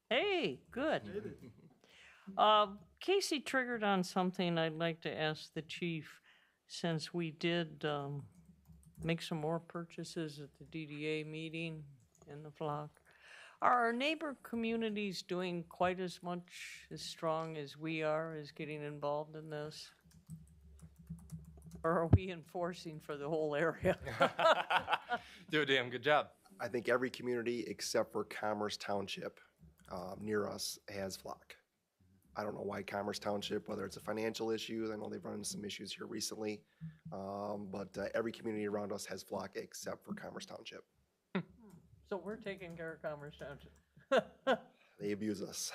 Hey, good. Casey triggered on something I'd like to ask the chief, since we did make some more purchases at the DDA meeting in the flock. Are our neighbor communities doing quite as much as strong as we are as getting involved in this? Or are we enforcing for the whole area? Do a damn good job. I think every community except for Commerce Township near us has flock. I don't know why Commerce Township, whether it's a financial issue, I know they've run into some issues here recently, but every community around us has flock except for Commerce Township. So we're taking care of Commerce Township. They abuse us.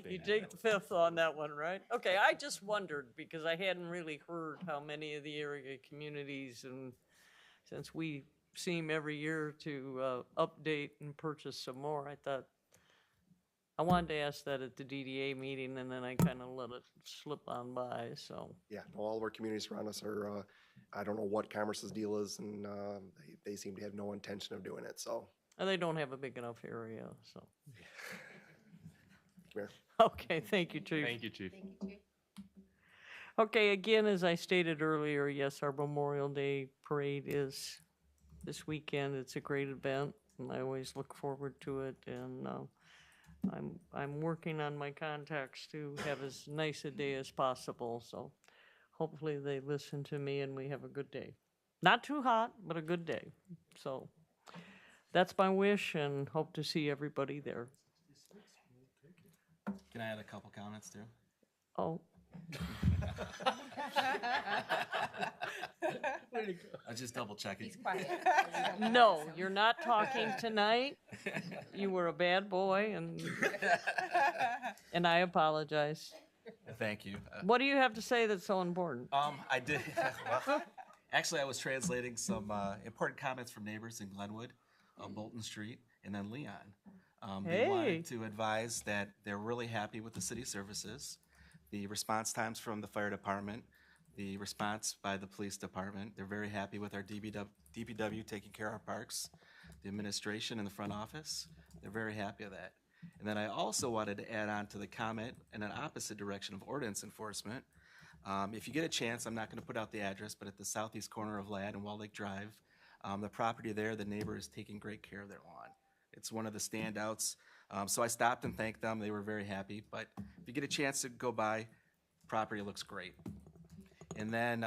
You take the fifth on that one, right? Okay, I just wondered because I hadn't really heard how many of the area communities, and since we seem every year to update and purchase some more, I thought I wanted to ask that at the DDA meeting, and then I kind of let it slip on by, so. Yeah, all of our communities around us are, I don't know what Commerce's deal is, and they seem to have no intention of doing it, so. And they don't have a big enough area, so. Come here. Okay, thank you, Chief. Thank you, Chief. Okay, again, as I stated earlier, yes, our Memorial Day parade is this weekend. It's a great event, and I always look forward to it, and I'm working on my contacts to have as nice a day as possible, so hopefully they listen to me and we have a good day. Not too hot, but a good day. So that's my wish, and hope to see everybody there. Can I add a couple comments too? Oh, I was just double checking. no, you're not talking tonight. You were a bad boy, and I apologize. Thank you. What do you have to say that's so important? I did. Well, actually, I was translating some important comments from neighbors in Glenwood, Bolton Street, and then Leon. They wanted to advise that they're really happy with the city services, the response times from the fire department, the response by the police department. They're very happy with our DPW taking care of our parks, the administration and the front office. They're very happy with that. And then I also wanted to add on to the comment in an opposite direction of ordinance enforcement. If you get a chance, I'm not going to put out the address, but at the southeast corner of Ladd and Wall Lake Drive, the property there, the neighbor is taking great care of their lawn. It's one of the standouts. So I stopped and thanked them. They were very happy. But if you get a chance to go by, property looks great. And then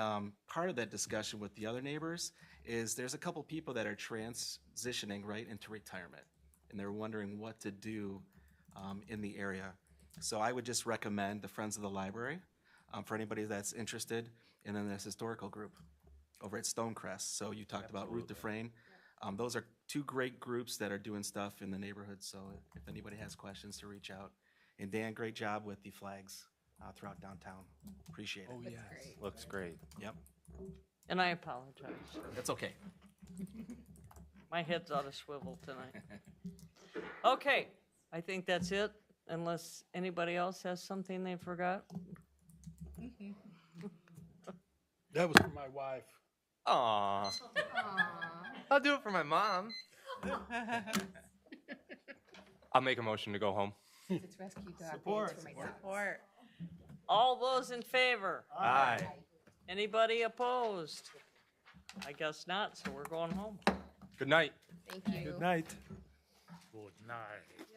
part of that discussion with the other neighbors is there's a couple people that are transitioning right into retirement. And they're wondering what to do in the area. So I would just recommend the Friends of the Library for anybody that's interested, and then this historical group over at Stonecrest. So you talked about Ruth Dufresne. Those are two great groups that are doing stuff in the neighborhood. So if anybody has questions, to reach out. And Dan, great job with the flags throughout downtown. Appreciate it. Oh, yes. Looks great. Yep. And I apologize. That's okay. My head's out of swivel tonight. Okay, I think that's it, unless anybody else has something they forgot. That was for my wife. Aw. I'll do it for my mom. I'll make a motion to go home. It's rescue dog. Support. Support. All those in favor? Aye. Anybody opposed? I guess not, so we're going home. Good night. Thank you. Night. Good night.